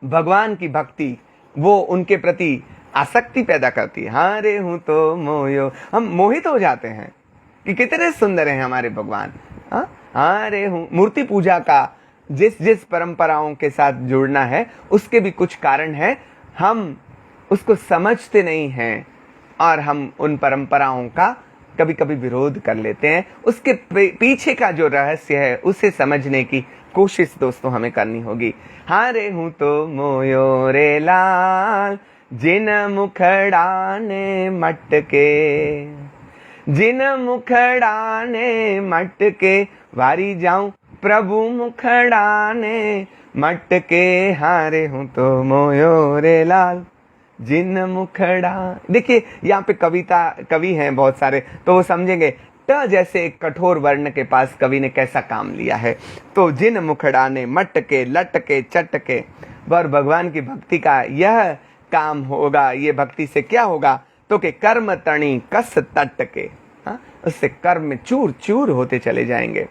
भगवान की भक्ति वो उनके प्रति आसक्ति पैदा करती है। हाँ रे हूं तो मोयो, हम मोहित हो जाते हैं कि कितने सुंदर हैं हमारे भगवान। हाँ रे हूं। मूर्ति पूजा का जिस परंपराओं के साथ जुड़ना है उसके भी कुछ कारण है, हम उसको समझते नहीं हैं और हम उन परंपराओं का कभी कभी विरोध कर लेते हैं। उसके पीछे का जो रहस्य है उसे समझने की कोशिश दोस्तों हमें करनी होगी। हाँ रे हूं तो मोयो रे लाल, जिन मुखड़ा ने मटके, जिन मुखड़ा ने मटके, वारी जाऊं प्रभु मुखड़ा ने मटके। हाँ रे हूं तो मोयो रे लाल, जिन मुखड़ा। देखिए यहाँ पे कवि हैं बहुत सारे, तो वो समझेंगे ट जैसे एक कठोर वर्ण के पास कवि ने कैसा काम लिया है। तो जिन मुखड़ा ने मटके लटके चटके, और भगवान की भक्ति का यह काम होगा। ये भक्ति से क्या होगा, तो कि कर्म तणी कस तटके, उससे कर्म चूर चूर होते चले जाएंगे।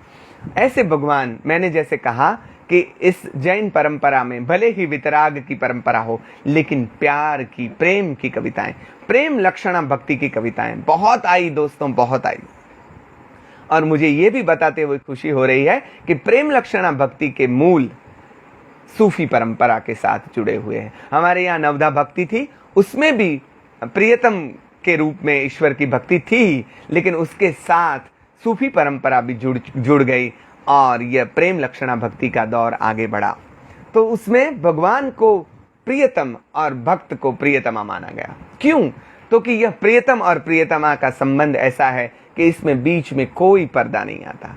ऐसे भगवान, मैंने जैसे कहा कि इस जैन परंपरा में भले ही वितराग की परंपरा हो, लेकिन प्यार की, प्रेम की कविताएं, प्रेम लक्षणा भक्ति की कविताएं बहुत आई दोस्तों, बहुत आई। और मुझे ये भी बताते हुए खुशी हो रही है कि प्रेम लक्षणा भक्ति के मूल सूफी परंपरा के साथ जुड़े हुए हैं। हमारे यहाँ नवधा भक्ति थी, उसमें भी प्रियतम के रूप में ईश्वर की भक्ति थी, लेकिन उसके साथ सूफी परंपरा भी जुड़ गई और यह प्रेम लक्षणा भक्ति का दौर आगे बढ़ा। तो उसमें भगवान को प्रियतम और भक्त को प्रियतमा माना गया। क्यों? तो कि यह प्रियतम और प्रियतमा का संबंध ऐसा है कि इसमें बीच में कोई पर्दा नहीं आता।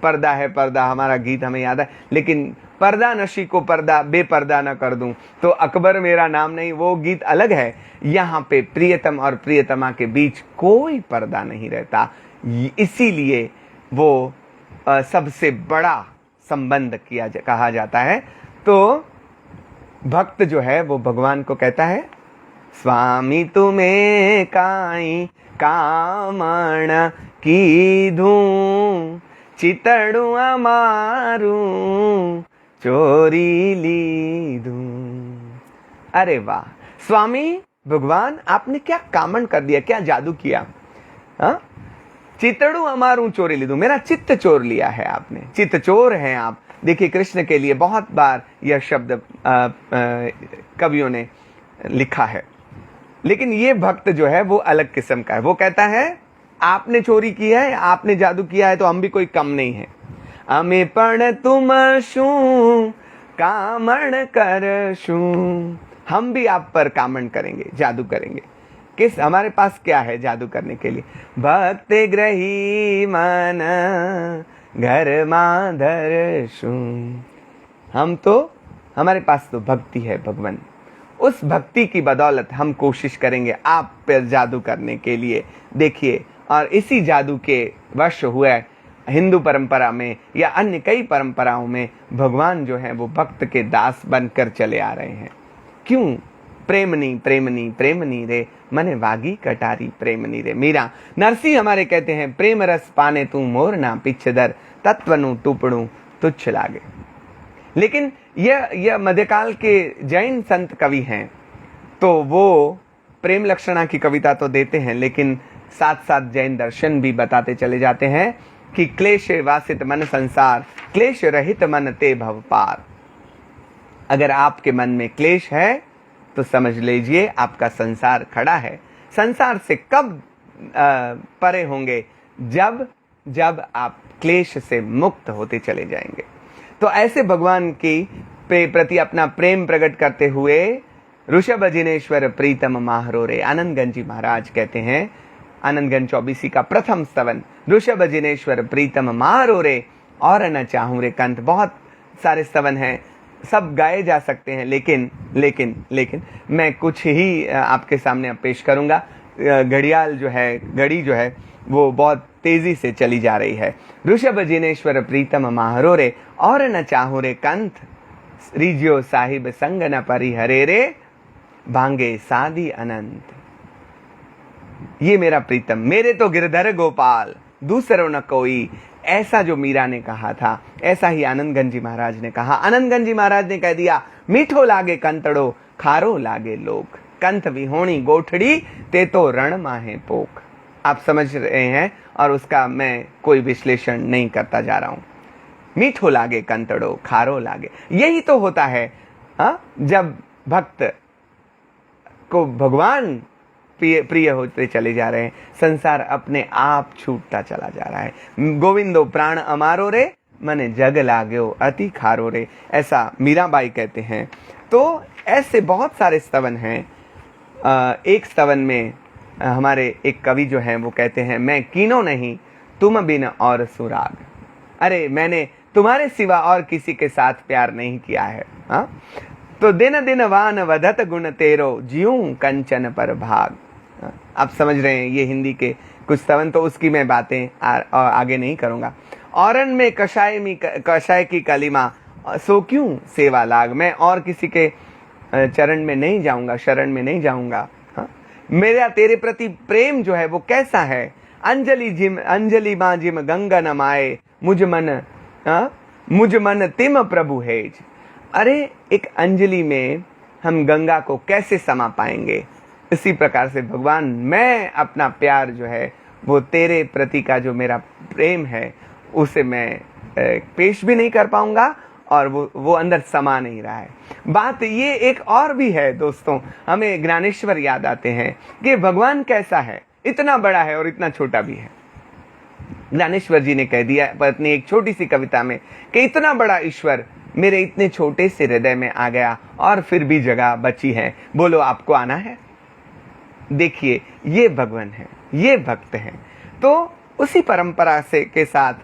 पर्दा है पर्दा, हमारा गीत हमें याद है, लेकिन पर्दा नशी को पर्दा बेपर्दा न कर दूं तो अकबर मेरा नाम नहीं, वो गीत अलग है। यहाँ पे प्रियतम और प्रियतमा के बीच कोई पर्दा नहीं रहता, इसीलिए वो सबसे बड़ा संबंध कहा जाता है। तो भक्त जो है वो भगवान को कहता है स्वामी तुम्हें काई कामण कीधूं, चितड़ू अमारू चोरी लीधूं। अरे वाह स्वामी भगवान, आपने क्या कामण कर दिया, क्या जादू किया। हाँ, चितड़ू अमारू चोरी लीधूं, मेरा चित्त चोर लिया है आपने, चित्त चोर हैं आप। देखिए कृष्ण के लिए बहुत बार यह शब्द कवियों ने लिखा है, लेकिन ये भक्त जो है वो अलग किस्म का है। वो कहता है आपने चोरी की है, आपने जादू किया है, तो हम भी कोई कम नहीं है। अमे पण तुम शू कामण कर शू, हम भी आप पर कामण करेंगे, जादू करेंगे। किस, हमारे पास क्या है जादू करने के लिए। भक्त ग्रही मन घर माधर शू, हम तो, हमारे पास तो भक्ति है भगवान, उस भक्ति की बदौलत हम कोशिश करेंगे आप पर जादू करने के लिए। देखिए, और इसी जादू के वश हुए हिंदू परंपरा में या अन्य कई परंपराओं में भगवान जो है वो भक्त के दास बनकर चले आ रहे हैं। क्यों? प्रेमनी प्रेमनी प्रेमनी रे, मने वागी कटारी प्रेमनी रे। मीरा नरसी हमारे कहते हैं, प्रेम रस पाने तू मोर ना पिछदर, तत्वनु टुपड़ू तुच्छ लागे। लेकिन यह मध्यकाल के जैन संत कवि हैं, तो वो प्रेम लक्षणा की कविता तो देते हैं, लेकिन साथ साथ जैन दर्शन भी बताते चले जाते हैं कि क्लेश वासित मन संसार, क्लेश रहित मन ते भव पार। अगर आपके मन में क्लेश है तो समझ लीजिए आपका संसार खड़ा है। संसार से कब परे होंगे? जब आप क्लेश से मुक्त होते चले जाएंगे। तो ऐसे भगवान की प्रति अपना प्रेम प्रकट करते हुए ऋषभ जिनेश्वर प्रीतम माहरो रे, आनंदगंज जी महाराज कहते हैं, आनंदगंज 24 का प्रथम स्तवन, ऋषभ जिनेश्वर प्रीतम माहरो रे और न चाहूं रे कंठ। बहुत सारे स्तवन हैं, सब गाए जा सकते हैं, लेकिन मैं कुछ ही आपके सामने पेश करूंगा। घड़ी जो है वो बहुत तेजी से चली जा रही है। ऋषभ जिनेश्वर प्रीतम माहरो रे और न चाहूं रे कंठ, रिजियो साहिब संग न परिहरे रे, भांगे सादी अनंत। ये मेरा प्रीतम, मेरे तो गिरधर गोपाल, दूसरों न कोई। ऐसा जो मीरा ने कहा था, ऐसा ही आनंदगंज जी महाराज ने कहा। आनंदगंज जी महाराज ने कह दिया, मीठो लागे कंतड़ो, खारो लागे लोक, कंथ विहोणी गोठड़ी, ते तो रण माहे पोख। आप समझ रहे हैं, और उसका मैं कोई विश्लेषण नहीं करता जा रहा हूं। मीठो लागे कंतड़ो, खारो लागे, यही तो होता है। जब भक्त को भगवान प्रिय होते चले जा रहे हैं, संसार अपने आप छूटता चला जा रहा है। गोविंदो प्राण अमारो रे, मने जग लाग्यो अति खारो रे, ऐसा मीराबाई कहते हैं। तो ऐसे बहुत सारे स्तवन हैं। एक स्तवन में हमारे एक कवि जो हैं वो कहते हैं, मैं कीनो नहीं तुम बिन और सुराग। अरे मैंने तुम्हारे सिवा और किसी के साथ प्यार नहीं किया है। तो दिन दिन वान वधत गुण तेरो, ज्यूं कंचन पर भाग। आप समझ रहे हैं, ये हिंदी के कुछ स्तवन, तो उसकी मैं बातें आगे नहीं करूंगा। औरन में कषाय की कलिमा, सो क्यों सेवा लाग। मैं और किसी के चरण में नहीं जाऊंगा, शरण में नहीं जाऊंगा। मेरा तेरे प्रति प्रेम जो है वो कैसा है। अंजलि मां जिम गंगा नमाए, मुझ मन तिम प्रभु हेज। अरे एक अंजलि में हम गंगा को कैसे समा पाएंगे। इसी प्रकार से भगवान, मैं अपना प्यार जो है वो तेरे प्रति का जो मेरा प्रेम है उसे मैं पेश भी नहीं कर पाऊंगा, और वो अंदर समा नहीं रहा है। बात ये एक और भी है दोस्तों, हमें ज्ञानेश्वर याद आते हैं कि भगवान कैसा है, इतना बड़ा है और इतना छोटा भी है। ज्ञानेश्वर जी ने कह दिया अपनी एक छोटी सी कविता में कि इतना बड़ा ईश्वर मेरे इतने छोटे से हृदय में आ गया और फिर भी जगह बची है, बोलो आपको आना है। देखिए ये भगवान है, ये भक्त हैं। तो उसी परंपरा से के साथ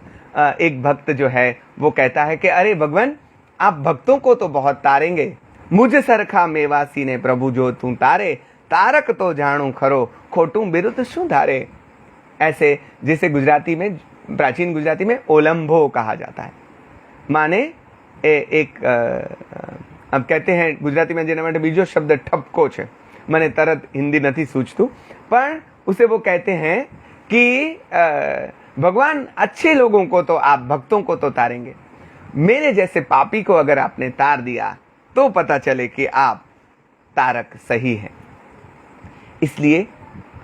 एक भक्त जो है वो कहता है कि अरे भगवान, आप भक्तों को तो बहुत तारेंगे, मुझ सरखा मेवासी ने प्रभु जो तू तारे, तारक तो जानू खरो, खोटू बिरुद शू धारे। ऐसे जिसे गुजराती में, प्राचीन गुजराती में ओलंभो कहा जाता है, माने एक अब कहते हैं गुजराती में जेना માટે બીજો શબ્દ ઠપકો છે, મને તરત હિન્દી નથી સૂચતું, પણ उसे वो कहते हैं कि भगवान अच्छे लोगों को तो आप भक्तों को तो तारेंगे, मेरे जैसे पापी को अगर आपने तार दिया तो पता चले कि आप तारक सही हैं। इसलिए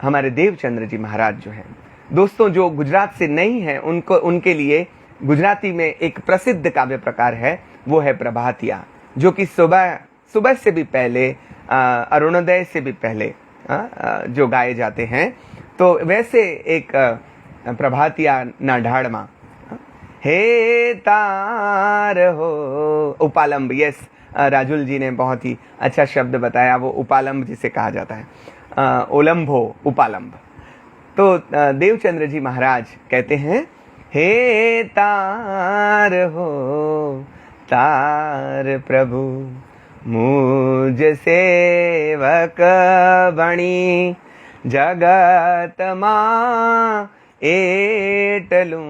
हमारे देवचंद्र जी महाराज जो हैं, दोस्तों जो गुजरात से नहीं है उनके लिए गुजराती में एक प्रसिद्ध काव्य प्रकार है, वो है प्रभातिया, जो कि सुबह से भी पहले, अरुणोदय से भी पहले जो गाए जाते हैं। तो वैसे एक प्रभातिया ना ढाड़मा, हे तार हो उपालंब, यस राजुल जी ने बहुत ही अच्छा शब्द बताया, वो उपालंब जिसे कहा जाता है, ओलंब हो उपालंब। तो देवचंद्र जी महाराज कहते हैं, हे तार हो तार प्रभु, मुझ सेवक बणी, जगत मां एटलूं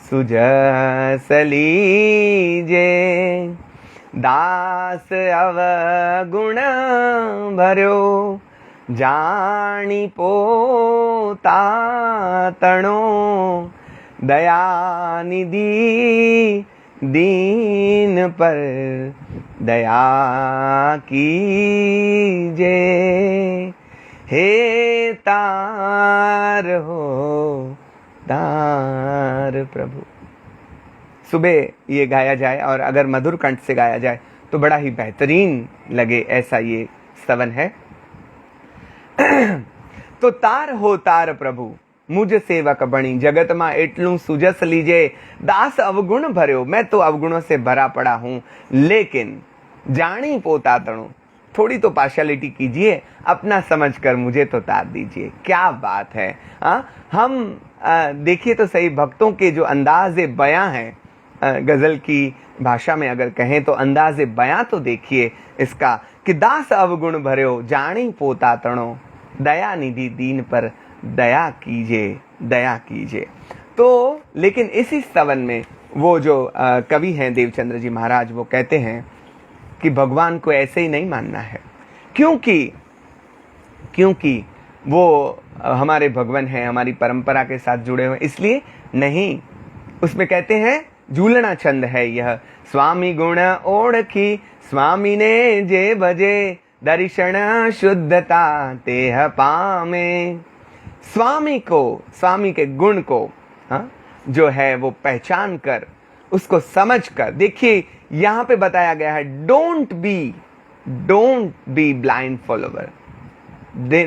सुजस लीजे, दास अवगुण भर्यो, जानी पोता तणो, दया निधि दीन पर दया कीजे, हे तार हो तार प्रभु। सुबह ये गाया जाए और अगर मधुर कंठ से गाया जाए तो बड़ा ही बेहतरीन लगे, ऐसा ये स्तवन है। तो तार हो तार प्रभु, मुझ सेवक बणी, जगत मां एटलू सुजस लीजे, दास अवगुण भर्यो, मैं तो अवगुणों से भरा पड़ा हूं, लेकिन जानी पोता तणु, थोड़ी तो पार्शियलिटी कीजिए, अपना समझकर मुझे तो तार दीजिए। क्या बात है। हम देखिए तो सही, भक्तों के जो अंदाज़े बयां हैं, गजल की भाषा में अगर कहें तो अंदाज़े बयां तो देखिए इसका, कि दास अवगुण भर्यो, जानी पोता तणो, दया निधि दीन पर दया कीजिए, दया कीजिए। तो लेकिन इसी स्तवन में वो जो कवि हैं देवचंद्र जी महाराज, वो कहते हैं कि भगवान को ऐसे ही नहीं मानना है, क्योंकि वो हमारे भगवान हैं, हमारी परंपरा के साथ जुड़े हुए, इसलिए नहीं। उसमें कहते हैं, झूलना छंद है यह, स्वामी गुण ओढ़ी, स्वामी ने जे बजे, दर्शन शुद्धता तेह पामे। स्वामी के गुण को जो है वो पहचान कर, उसको समझ कर, देखिए यहां पे बताया गया है, don't be blind follower,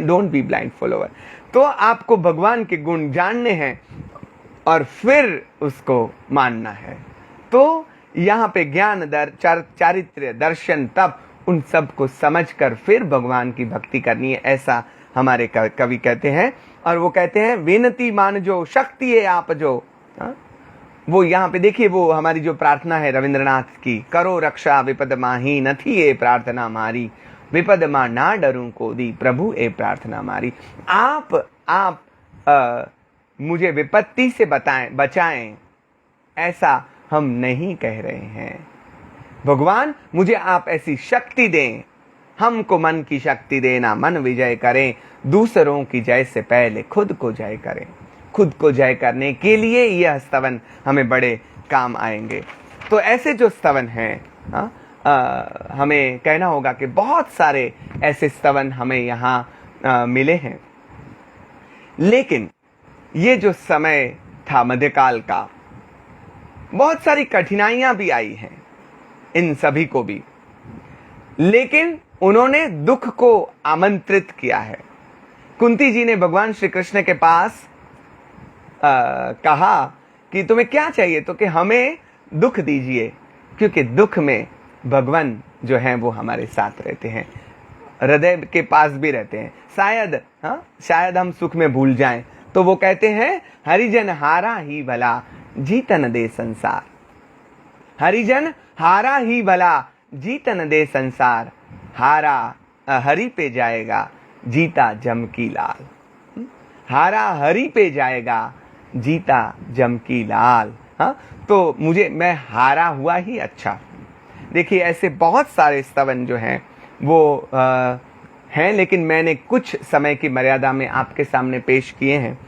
don't be blind follower. तो आपको भगवान के गुण जानने हैं और फिर उसको मानना है। तो यहाँ पे ज्ञान, चारित्र्य, दर्शन, तप, उन सब को समझकर फिर भगवान की भक्ति करनी है, ऐसा हमारे कवि कहते हैं। और वो कहते हैं, विनती मान जो शक्ति है आप जो, वो यहाँ पे देखिए, वो हमारी जो प्रार्थना है रविंद्रनाथ की, करो रक्षा विपद माही, नथी ए प्रार्थना मारी, विपद मां ना डरूं को दी, प्रभु ए प्रार्थना मारी। आप मुझे विपत्ति से बचाएं, ऐसा हम नहीं कह रहे हैं। भगवान मुझे आप ऐसी शक्ति दें, हमको मन की शक्ति देना, मन विजय करें, दूसरों की जय से पहले खुद को जय करें। खुद को जय करने के लिए यह स्तवन हमें बड़े काम आएंगे। तो ऐसे जो स्तवन हैं, हमें कहना होगा कि बहुत सारे ऐसे स्तवन हमें यहाँ मिले हैं। लेकिन ये जो समय था मध्यकाल का, बहुत सारी कठिनाइयां भी आई हैं इन सभी को भी, लेकिन उन्होंने दुख को आमंत्रित किया है। कुंती जी ने भगवान श्री कृष्ण के पास कहा कि तुम्हें क्या चाहिए, तो कि हमें दुख दीजिए, क्योंकि दुख में भगवान जो हैं वो हमारे साथ रहते हैं, हृदय के पास भी रहते हैं। शायद हम सुख में भूल जाएं, तो वो कहते हैं, हरिजन हारा ही भला जीतन दे संसार, हरिजन हारा ही भला जीतन दे संसार, हारा हरि पे जाएगा जीता जम की लाल, हारा हरि पे जाएगा जीता जम की लाल। तो मैं हारा हुआ ही अच्छा। देखिए ऐसे बहुत सारे स्तवन जो हैं वो हैं, लेकिन मैंने कुछ समय की मर्यादा में आपके सामने पेश किए हैं।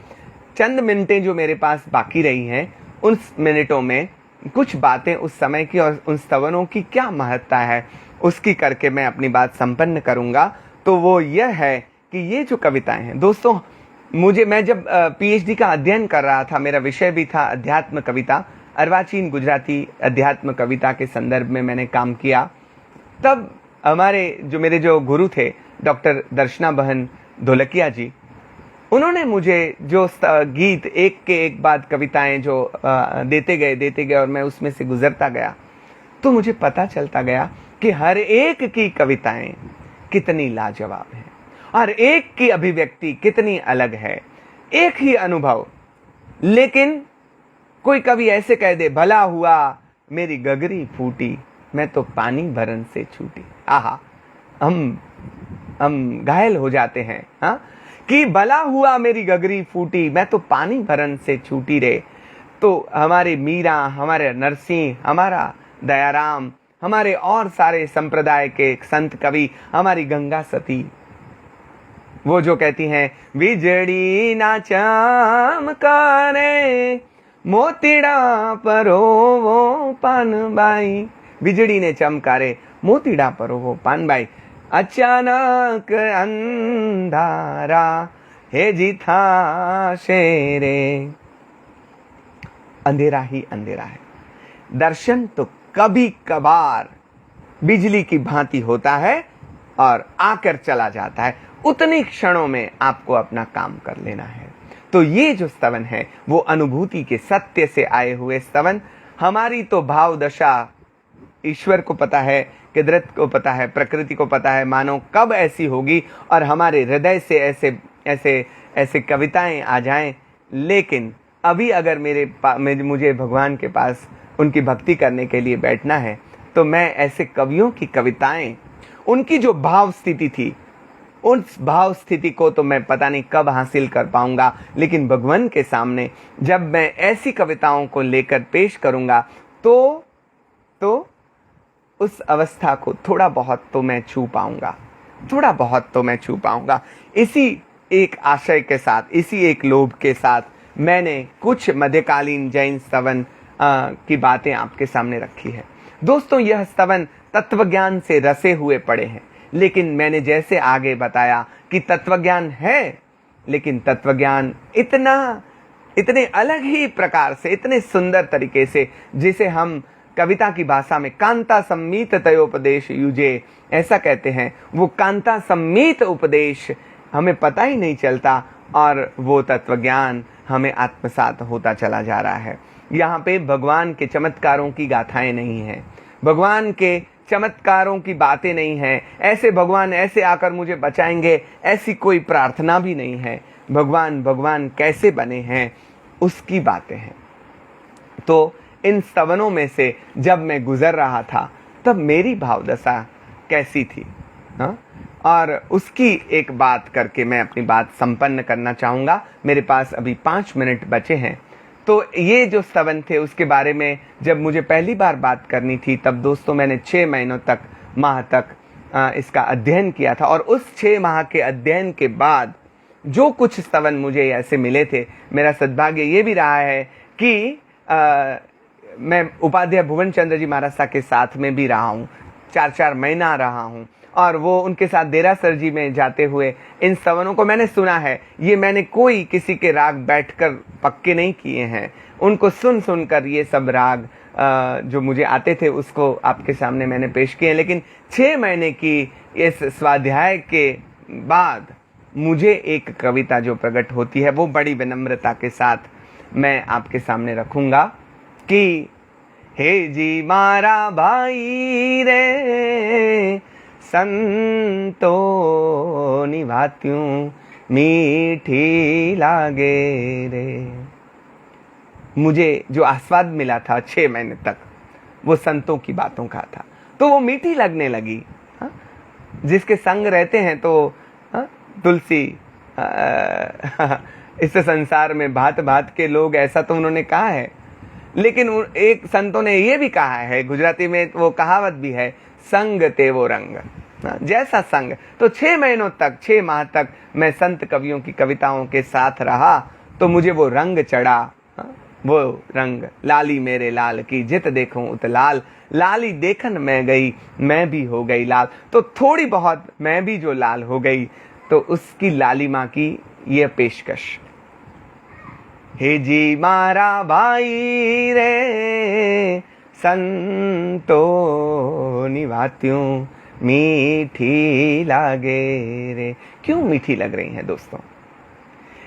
चंद मिनटें जो मेरे पास बाकी रही हैं, उन मिनटों में कुछ बातें उस समय की और उन स्तवनों की क्या महत्ता है उसकी करके मैं अपनी बात संपन्न करूंगा। तो वो यह है कि ये जो कविताएं हैं दोस्तों, मैं जब पीएचडी का अध्ययन कर रहा था, मेरा विषय भी था अध्यात्म कविता, अर्वाचीन गुजराती अध्यात्म कविता के संदर्भ में मैंने काम किया। तब मेरे जो गुरु थे डॉक्टर दर्शना बहन ढोलकिया जी, उन्होंने मुझे जो गीत एक के एक बाद कविताएं जो देते गए और मैं उसमें से गुजरता गया, तो मुझे पता चलता गया कि हर एक की कविताएं कितनी लाजवाब हैं, हर एक की अभिव्यक्ति कितनी अलग है, एक ही अनुभव। लेकिन कोई कवि ऐसे कह दे, भला हुआ मेरी गगरी फूटी, मैं तो पानी भरन से छूटी। आहा, हम घायल हो जाते हैं, हाँ, कि भला हुआ मेरी गगरी फूटी, मैं तो पानी भरन से छूटी रे। तो हमारे मीरा, हमारे नरसिंह, हमारा दयाराम, हमारे और सारे संप्रदाय के संत कवि, हमारी गंगा सती, वो जो कहती हैं, बिजड़ी ना चमकारे मोतीड़ा परोवो पानबाई, बिजड़ी ने चमकारे मोतीड़ा परोवो पानबाई, अचानक अंधारा हे जीथा शेरे। अंधेरा ही अंधेरा है। दर्शन तो कभी कभार बिजली की भांति होता है और आकर चला जाता है, उतने क्षणों में आपको अपना काम कर लेना है। तो ये जो स्तवन है वो अनुभूति के सत्य से आए हुए स्तवन। हमारी तो भाव दशा ईश्वर को पता है, कुदरत को पता है, प्रकृति को पता है, मानो कब ऐसी होगी और हमारे हृदय से ऐसे कविताएं आ जाएं। लेकिन अभी अगर मुझे भगवान के पास उनकी भक्ति करने के लिए बैठना है, तो मैं ऐसे कवियों की कविताएं, उनकी जो भाव स्थिति थी, उस भाव स्थिति को तो मैं पता नहीं कब हासिल कर पाऊंगा। लेकिन भगवान के सामने जब मैं ऐसी कविताओं को लेकर पेश करूंगा तो उस अवस्था को थोड़ा बहुत तो मैं छू पाऊंगा, थोड़ा बहुत तो मैं छू पाऊंगा। इसी एक आशय के साथ, इसी एक लोभ के साथ मैंने कुछ मध्यकालीन जैन स्तवन की बातें आपके सामने रखी है। दोस्तों, यह स्तवन तत्वज्ञान से रसे हुए पड़े हैं, लेकिन मैंने जैसे आगे बताया कि तत्वज्ञान है, लेकिन तत्वज्ञान इतने अलग ही प्रकार से, इतने सुंदर तरीके से, जिसे हम कविता की भाषा में कांता सम्मीत तयोपदेश युजे ऐसा कहते हैं, वो कांता सम्मीत उपदेश हमें पता ही नहीं चलता और वो तत्वज्ञान हमें आत्मसात होता चला जा रहा है। यहाँ पे भगवान के चमत्कारों की गाथाएं नहीं हैं, भगवान के चमत्कारों की बातें नहीं हैं, ऐसे भगवान ऐसे आकर मुझे बचाएंगे ऐसी कोई प्रार्थना भी नहीं है। भगवान कैसे बने हैं उसकी बातें हैं। तो इन स्तवनों में से जब मैं गुजर रहा था तब मेरी भावदशा कैसी थी, हाँ? और उसकी एक बात करके मैं अपनी बात संपन्न करना चाहूँगा। मेरे पास अभी 5 मिनट बचे हैं। तो ये जो स्तवन थे उसके बारे में जब मुझे पहली बार बात करनी थी, तब दोस्तों मैंने 6 माह तक इसका अध्ययन किया था। और उस 6 माह के अध्ययन के बाद जो कुछ स्तवन मुझे ऐसे मिले थे, मेरा सद्भाग्य ये भी रहा है कि मैं उपाध्याय भुवन चंद्र जी महाराज साहब के साथ में भी रहा हूँ, 4 महीना रहा हूँ, और वो उनके साथ देरासर जी में जाते हुए इन स्तवनों को मैंने सुना है। ये मैंने कोई किसी के राग बैठकर पक्के नहीं किए हैं, उनको सुन कर ये सब राग जो मुझे आते थे उसको आपके सामने मैंने पेश किए हैं। लेकिन 6 महीने की इस स्वाध्याय के बाद मुझे एक कविता जो प्रकट होती है वो बड़ी विनम्रता के साथ मैं आपके सामने रखूंगा कि हे जी मारा भाई रे संतो निभात्यूं मीठी लागे रे। मुझे जो आस्वाद मिला था 6 महीने तक वो संतों की बातों का था, तो वो मीठी लगने लगी। हा? जिसके संग रहते हैं तो तुलसी इस संसार में भांत भांत के लोग, ऐसा तो उन्होंने कहा है। लेकिन एक संतों ने ये भी कहा है, गुजराती में वो कहावत भी है, संग तेवो रंग। जैसा संग। तो 6 महीनों तक, 6 माह तक मैं संत कवियों की कविताओं के साथ रहा, तो मुझे वो रंग चढ़ा, वो रंग लाली मेरे लाल की जित देखूं उत लाल, लाली देखन मैं गई मैं भी हो गई लाल। तो थोड़ी बहुत मैं भी जो लाल हो गई, तो उसकी लालिमा की ये पेशकश। हे जी मारा भाई रे संतो निवात्यूं मीठी लागे रे। क्यों मीठी लग रही हैं दोस्तों?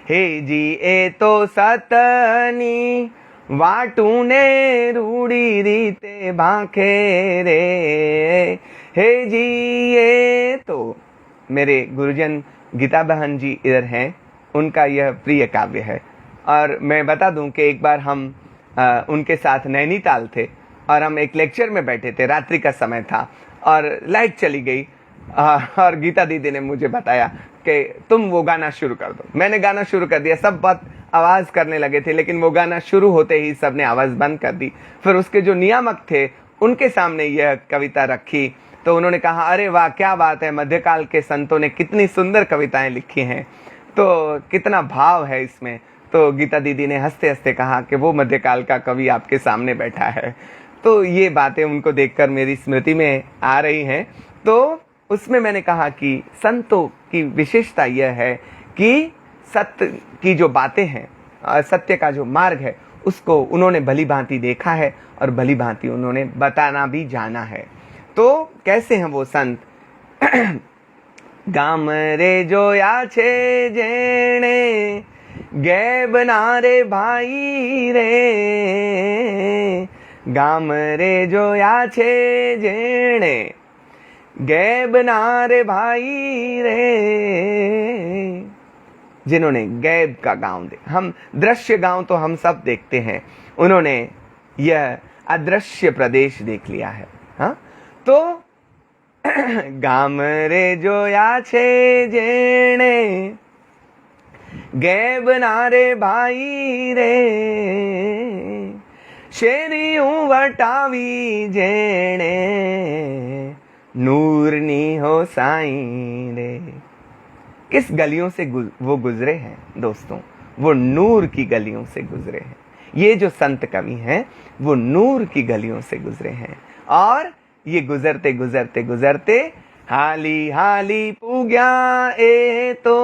हे जी ए तो सतनी वाटूने रूड़ी रीते भाखे रे। हे जी ये तो मेरे गुरुजन गीता बहन जी इधर हैं, उनका यह प्रिय काव्य है। और मैं बता दूं कि एक बार हम उनके साथ नैनीताल थे और हम एक लेक्चर में बैठे थे, रात्रि का समय था और लाइट चली गई और गीता दीदी ने मुझे बताया कि तुम वो गाना शुरू कर दो। मैंने गाना शुरू कर दिया, सब बहुत आवाज करने लगे थे, लेकिन वो गाना शुरू होते ही सबने आवाज बंद कर दी। फिर उसके जो नियामक थे उनके सामने यह कविता रखी, तो उन्होंने कहा अरे वाह क्या बात है, मध्यकाल के संतों ने कितनी सुंदर कविताएं लिखी हैं, तो कितना भाव है इसमें। तो गीता दीदी ने हंसते हंसते कहा कि वो मध्यकाल का कवि आपके सामने बैठा है। तो ये बातें उनको देखकर मेरी स्मृति में आ रही हैं। तो उसमें मैंने कहा कि संतों की विशेषता यह है कि सत्य की जो बातें हैं, सत्य का जो मार्ग है, उसको उन्होंने भली भांति देखा है और भली भांति उन्होंने बताना भी जाना है। तो कैसे हैं वो संत? गाम रे जो या छे जेणे गैब नारे भाई रे। गाम रे जो या छे जेणे गैब नारे भाई रे। जिन्होंने गैब का गांव दे, हम दृश्य गांव तो हम सब देखते हैं, उन्होंने यह अदृश्य प्रदेश देख लिया है। हाँ, तो गाम रे जो या छे जेणे गैब नारे भाई रे। शेरियूं वटावी जेणे नूरनी हो साईं रे। किस गलियों से वो गुजरे हैं दोस्तों? वो नूर की गलियों से गुजरे हैं। ये जो संत कवि हैं वो नूर की गलियों से गुजरे हैं। और ये गुजरते गुजरते गुजरते हाली हाली पूग्या ए तो,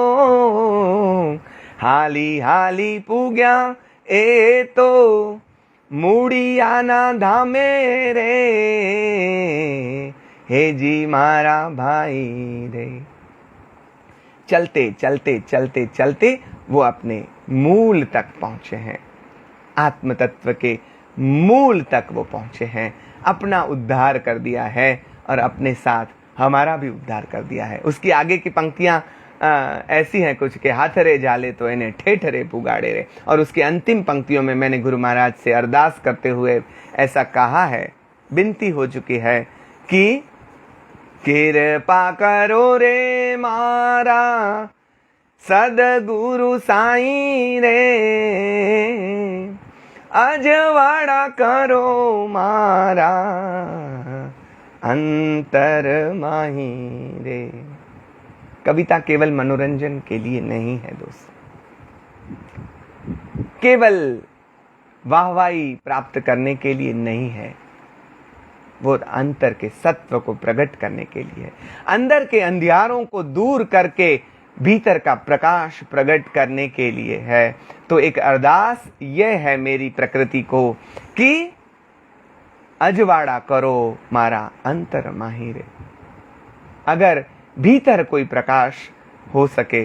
हाली हाली पूग्या ए तो मूड़ियाना धामे रे। हे जी मारा भाई रे। चलते चलते चलते चलते वो अपने मूल तक पहुंचे हैं, आत्म तत्व के मूल तक वो पहुंचे हैं, अपना उद्धार कर दिया है और अपने साथ हमारा भी उद्धार कर दिया है। उसकी आगे की पंक्तियां ऐसी हैं कुछ के हाथ रे जाले तो इन्हें ठेठरे पुगाड़े रे। और उसकी अंतिम पंक्तियों में मैंने गुरु महाराज से अरदास करते हुए ऐसा कहा है, विनती हो चुकी है कि कृपा करो रे मारा सदगुरु साईं रे। अजवाड़ा करो मारा अंतर माही रे। कविता केवल मनोरंजन के लिए नहीं है दोस्तों, केवल वाहवाही प्राप्त करने के लिए नहीं है, वो अंतर के सत्व को प्रकट करने के लिए है। अंदर के अंधियारों को दूर करके भीतर का प्रकाश प्रकट करने के लिए है। तो एक अरदास यह है मेरी प्रकृति को कि अजवाड़ा करो मारा अंतर माही रे। अगर भीतर कोई प्रकाश हो सके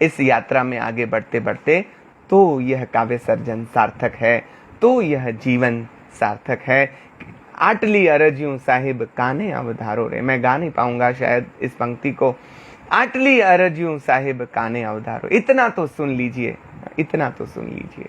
इस यात्रा में आगे बढ़ते बढ़ते, तो यह काव्य सर्जन सार्थक है, तो यह जीवन सार्थक है। आटली अरजियों साहिब काने अवधारो रे। मैं गा नहीं पाऊंगा शायद इस पंक्ति को। आटली अरजियों साहिब काने अवधारो। इतना तो सुन लीजिए, इतना तो सुन लीजिए,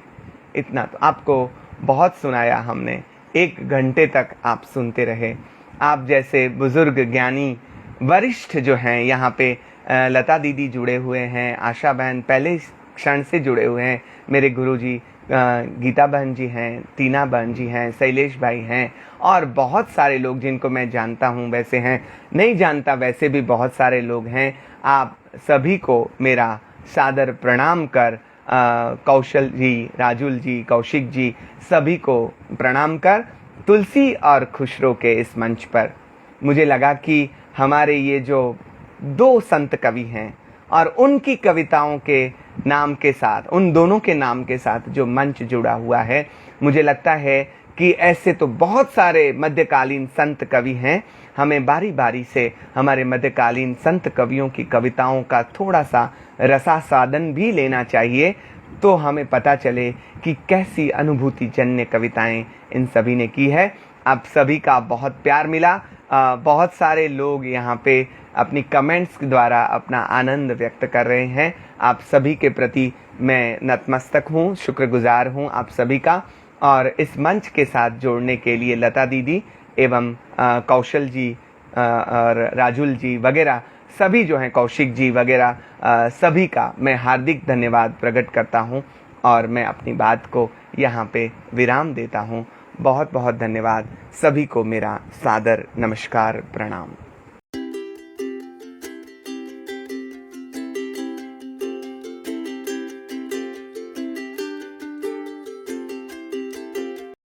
इतना तो। आपको बहुत सुनाया हमने, 1 घंटे तक आप सुनते रहे। आप जैसे बुजुर्ग ज्ञानी वरिष्ठ जो हैं यहाँ पे, लता दीदी जुड़े हुए हैं, आशा बहन पहले क्षण से जुड़े हुए हैं, मेरे गुरुजी गीता बहन जी हैं, टीना बहन जी हैं, शैलेश भाई हैं और बहुत सारे लोग जिनको मैं जानता हूं वैसे हैं, नहीं जानता वैसे भी बहुत सारे लोग हैं। आप सभी को मेरा सादर प्रणाम कर, कौशल जी, राजुल जी, कौशिक जी, सभी को प्रणाम कर तुलसी और खुशरो के इस मंच पर मुझे लगा कि हमारे ये जो दो संत कवि हैं और उनकी कविताओं के नाम के साथ, उन दोनों के नाम के साथ जो मंच जुड़ा हुआ है, मुझे लगता है कि ऐसे तो बहुत सारे मध्यकालीन संत कवि हैं। हमें बारी बारी से हमारे मध्यकालीन संत कवियों की कविताओं का थोड़ा सा रसास्वादन भी लेना चाहिए, तो हमें पता चले कि कैसी अनुभूति जन्य कविताएं इन सभी ने की है। आप सभी का बहुत प्यार मिला। बहुत सारे लोग यहाँ पे अपनी कमेंट्स के द्वारा अपना आनंद व्यक्त कर रहे हैं। आप सभी के प्रति मैं नतमस्तक हूँ, शुक्रगुजार हूँ आप सभी का। और इस मंच के साथ जोड़ने के लिए लता दीदी एवं कौशल जी और राजुल जी वगैरह सभी जो हैं, कौशिक जी वगैरह, सभी का मैं हार्दिक धन्यवाद प्रकट करता हूं और मैं अपनी बात को यहां पे विराम देता हूं। बहुत बहुत धन्यवाद सभी को, मेरा सादर नमस्कार, प्रणाम।